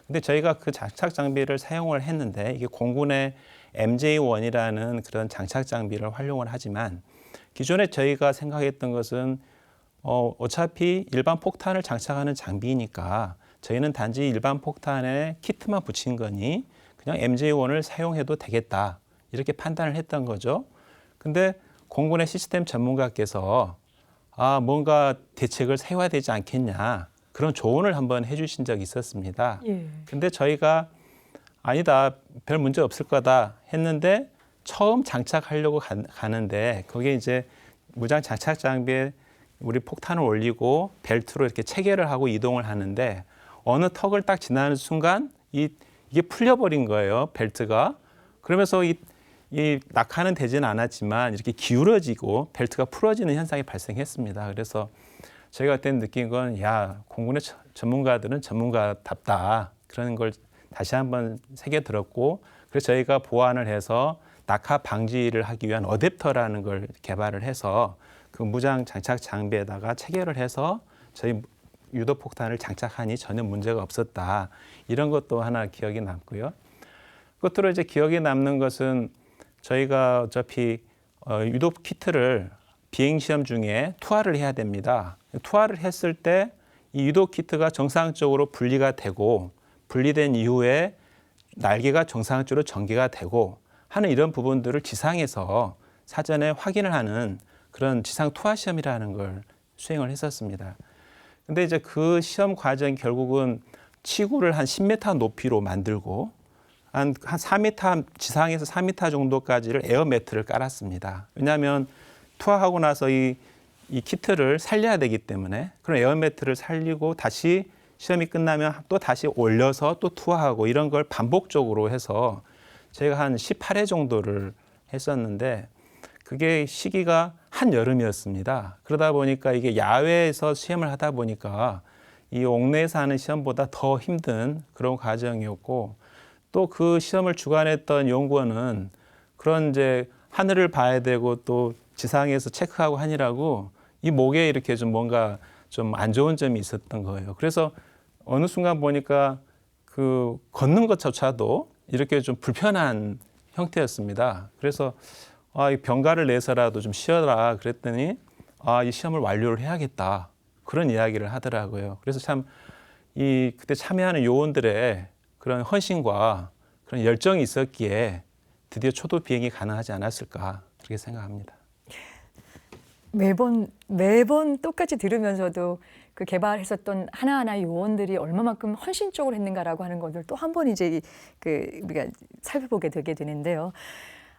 Speaker 7: 근데 저희가 그 장착 장비를 사용을 했는데 이게 공군의 MJ1이라는 그런 장착 장비를 활용을 하지만 기존에 저희가 생각했던 것은 어차피 일반 폭탄을 장착하는 장비니까 저희는 단지 일반 폭탄에 키트만 붙인 거니 그냥 MJ1을 사용해도 되겠다 이렇게 판단을 했던 거죠. 근데 공군의 시스템 전문가께서 뭔가 대책을 세워야 되지 않겠냐 그런 조언을 한번 해주신 적이 있었습니다.
Speaker 4: 예.
Speaker 7: 근데 저희가 아니다 별 문제 없을 거다 했는데 처음 장착하려고 가는데 거기에 이제 무장 장착 장비에 우리 폭탄을 올리고 벨트로 이렇게 체계를 하고 이동을 하는데 어느 턱을 딱 지나는 순간 이게 풀려버린 거예요, 벨트가. 그러면서 이 낙하는 되지는 않았지만 이렇게 기울어지고 벨트가 풀어지는 현상이 발생했습니다. 그래서 저희가 그때 느낀 건 공군의 전문가들은 전문가답다. 그런 걸 다시 한번 새겨 들었고 그래서 저희가 보완을 해서 낙하 방지를 하기 위한 어댑터라는 걸 개발을 해서 그 무장 장착 장비에다가 체결을 해서 저희 유도 폭탄을 장착하니 전혀 문제가 없었다. 이런 것도 하나 기억에 남고요. 끝으로 이제 기억에 남는 것은 저희가 어차피 유도 키트를 비행 시험 중에 투하를 해야 됩니다. 투하를 했을 때 이 유도 키트가 정상적으로 분리가 되고 분리된 이후에 날개가 정상적으로 전개가 되고 하는 이런 부분들을 지상에서 사전에 확인을 하는 그런 지상 투하 시험이라는 걸 수행을 했었습니다. 근데 이제 그 시험 과정이 결국은 치구를 한 10m 높이로 만들고 한 4m, 지상에서 4m 정도까지를 에어매트를 깔았습니다. 왜냐하면 투하하고 나서 이 키트를 살려야 되기 때문에 그런 에어매트를 살리고 다시 시험이 끝나면 또 다시 올려서 또 투하하고 이런 걸 반복적으로 해서 제가 한 18회 정도를 했었는데 그게 시기가 한여름이었습니다. 그러다 보니까 이게 야외에서 시험을 하다 보니까 이 옥내에서 하는 시험보다 더 힘든 그런 과정이었고 또 그 시험을 주관했던 연구원은 그런 이제 하늘을 봐야 되고 또 지상에서 체크하고 하느라고 이 목에 이렇게 좀 뭔가 좀 안 좋은 점이 있었던 거예요. 그래서 어느 순간 보니까 그 걷는 것조차도 이렇게 좀 불편한 형태였습니다. 그래서 이 병가를 내서라도 좀 쉬어라 그랬더니 이 시험을 완료를 해야겠다 그런 이야기를 하더라고요. 그래서 참 그때 참여하는 요원들의 그런 헌신과 그런 열정이 있었기에 드디어 초도 비행이 가능하지 않았을까 그렇게 생각합니다.
Speaker 4: 매번 똑같이 들으면서도 그 개발했었던 하나하나의 요원들이 얼마만큼 헌신적으로 했는가라고 하는 것을 또 한 번 이제 우리가 살펴보게 되게 되는데요.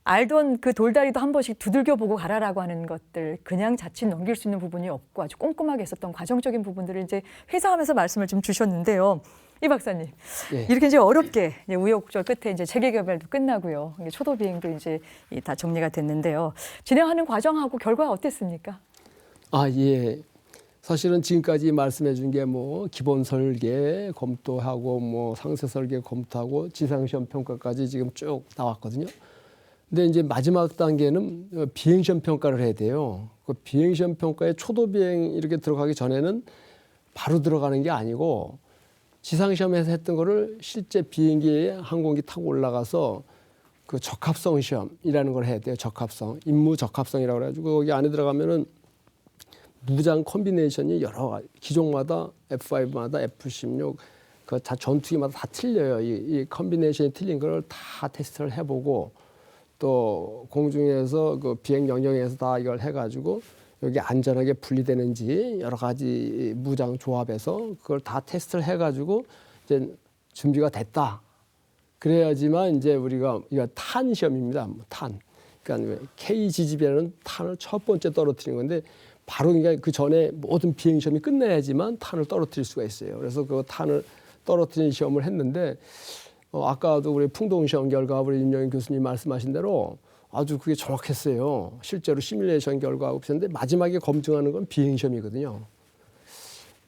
Speaker 4: 알던 그 돌다리도 한 번씩 두들겨 보고 가라라고 하는 것들 그냥 자칫 넘길 수 있는 부분이 없고 아주 꼼꼼하게 했었던 과정적인 부분들을 이제 회상하면서 말씀을 좀 주셨는데요. 이 박사님,
Speaker 5: 예.
Speaker 4: 이렇게 이제 어렵게 이제 우여곡절 끝에 이제 체계 개발도 끝나고요. 이제 초도 비행도 이제 다 정리가 됐는데요. 진행하는 과정하고 결과 어땠습니까?
Speaker 5: 아, 예. 사실은 지금까지 말씀해 준 게 뭐 기본 설계 검토하고 뭐 상세 설계 검토하고 지상시험 평가까지 지금 쭉 나왔거든요. 근데 이제 마지막 단계는 비행시험 평가를 해야 돼요. 그 비행시험 평가에 초도 비행 이렇게 들어가기 전에는 바로 들어가는 게 아니고 지상시험에서 했던 거를 실제 비행기에 항공기 타고 올라가서 그 적합성 시험이라는 걸 해야 돼요. 적합성, 임무 적합성이라고 그래가지고 거기 안에 들어가면은 무장 콤비네이션이 여러 가지, 기종마다 F5마다 F16 그 다 전투기마다 다 틀려요. 이 콤비네이션이 틀린 걸 다 테스트를 해보고 또 공중에서 그 비행 영역에서 다 이걸 해가지고 여기 안전하게 분리되는지 여러 가지 무장 조합에서 그걸 다 테스트를 해가지고 이제 준비가 됐다. 그래야지만 이제 우리가 이거 탄 시험입니다. 탄. 그러니까 KGGB라는 탄을 첫 번째 떨어뜨리는 건데 바로 그러니까 그 전에 모든 비행 시험이 끝나야지만 탄을 떨어뜨릴 수가 있어요. 그래서 그 탄을 떨어뜨리는 시험을 했는데 아까도 우리 풍동 시험 결과 우리 임영인 교수님 말씀하신 대로 아주 그게 정확했어요. 실제로 시뮬레이션 결과하고 비슷한데 마지막에 검증하는 건 비행 시험이거든요.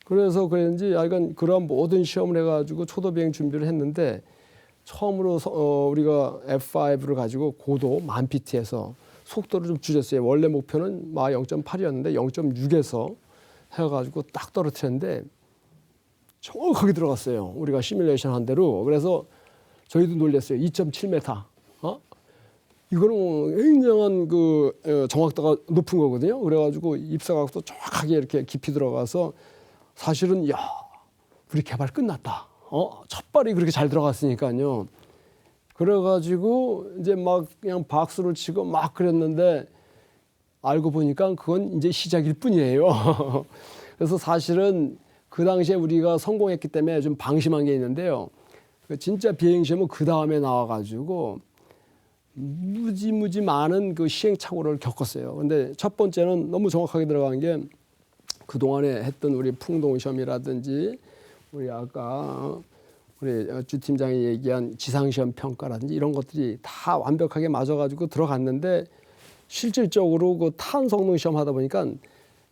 Speaker 5: 그래서 그런지 약간 그런 모든 시험을 해가지고 초도 비행 준비를 했는데 처음으로 우리가 F5를 가지고 고도 1000pt에서 속도를 좀 줄였어요. 원래 목표는 막 0.8이었는데 0.6에서 해가지고 딱 떨어뜨렸는데 정확하게 들어갔어요. 우리가 시뮬레이션 한 대로. 그래서 저희도 놀랐어요. 2.7m. 이거는 굉장한 그 정확도가 높은 거거든요. 그래가지고 입사각도 정확하게 이렇게 깊이 들어가서 사실은 야, 우리 개발 끝났다. 첫 발이 그렇게 잘 들어갔으니까요. 그래가지고 이제 막 그냥 박수를 치고 막 그랬는데 알고 보니까 그건 이제 시작일 뿐이에요. 그래서 사실은 그 당시에 우리가 성공했기 때문에 좀 방심한 게 있는데요. 진짜 비행시험은 그 다음에 나와가지고 무지 많은 그 시행착오를 겪었어요. 근데 첫 번째는 너무 정확하게 들어간 게 그동안에 했던 우리 풍동시험이라든지 우리 아까 우리 주 팀장이 얘기한 지상시험 평가라든지 이런 것들이 다 완벽하게 맞아가지고 들어갔는데 실질적으로 그 탄 성능 시험 하다 보니까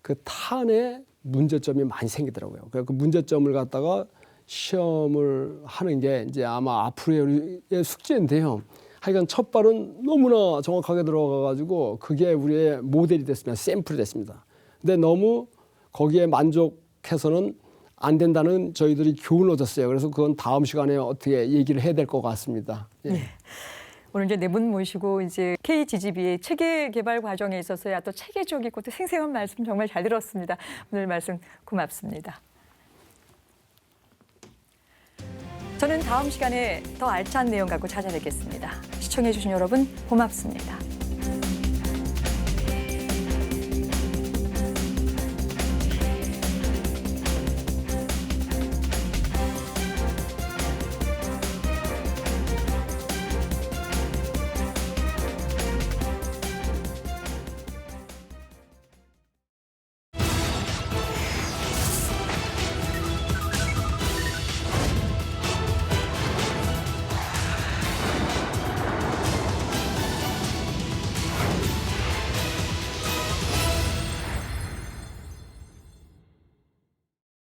Speaker 5: 그 탄에 문제점이 많이 생기더라고요. 그래서 그 문제점을 갖다가 시험을 하는 게 이제 아마 앞으로의 숙제인데요. 하여간 첫 발은 너무나 정확하게 들어가가지고 그게 우리의 모델이 됐습니다. 샘플이 됐습니다. 근데 너무 거기에 만족해서는 안 된다는 저희들이 교훈을 얻었어요. 그래서 그건 다음 시간에 어떻게 얘기를 해야 될 것 같습니다. 예.
Speaker 4: 네. 오늘 이제 네 분 모시고 이제 KGGB의 체계 개발 과정에 있어서야 또 체계적이고 또 생생한 말씀 정말 잘 들었습니다. 오늘 말씀 고맙습니다. 저는 다음 시간에 더 알찬 내용 갖고 찾아뵙겠습니다. 시청해 주신 여러분 고맙습니다.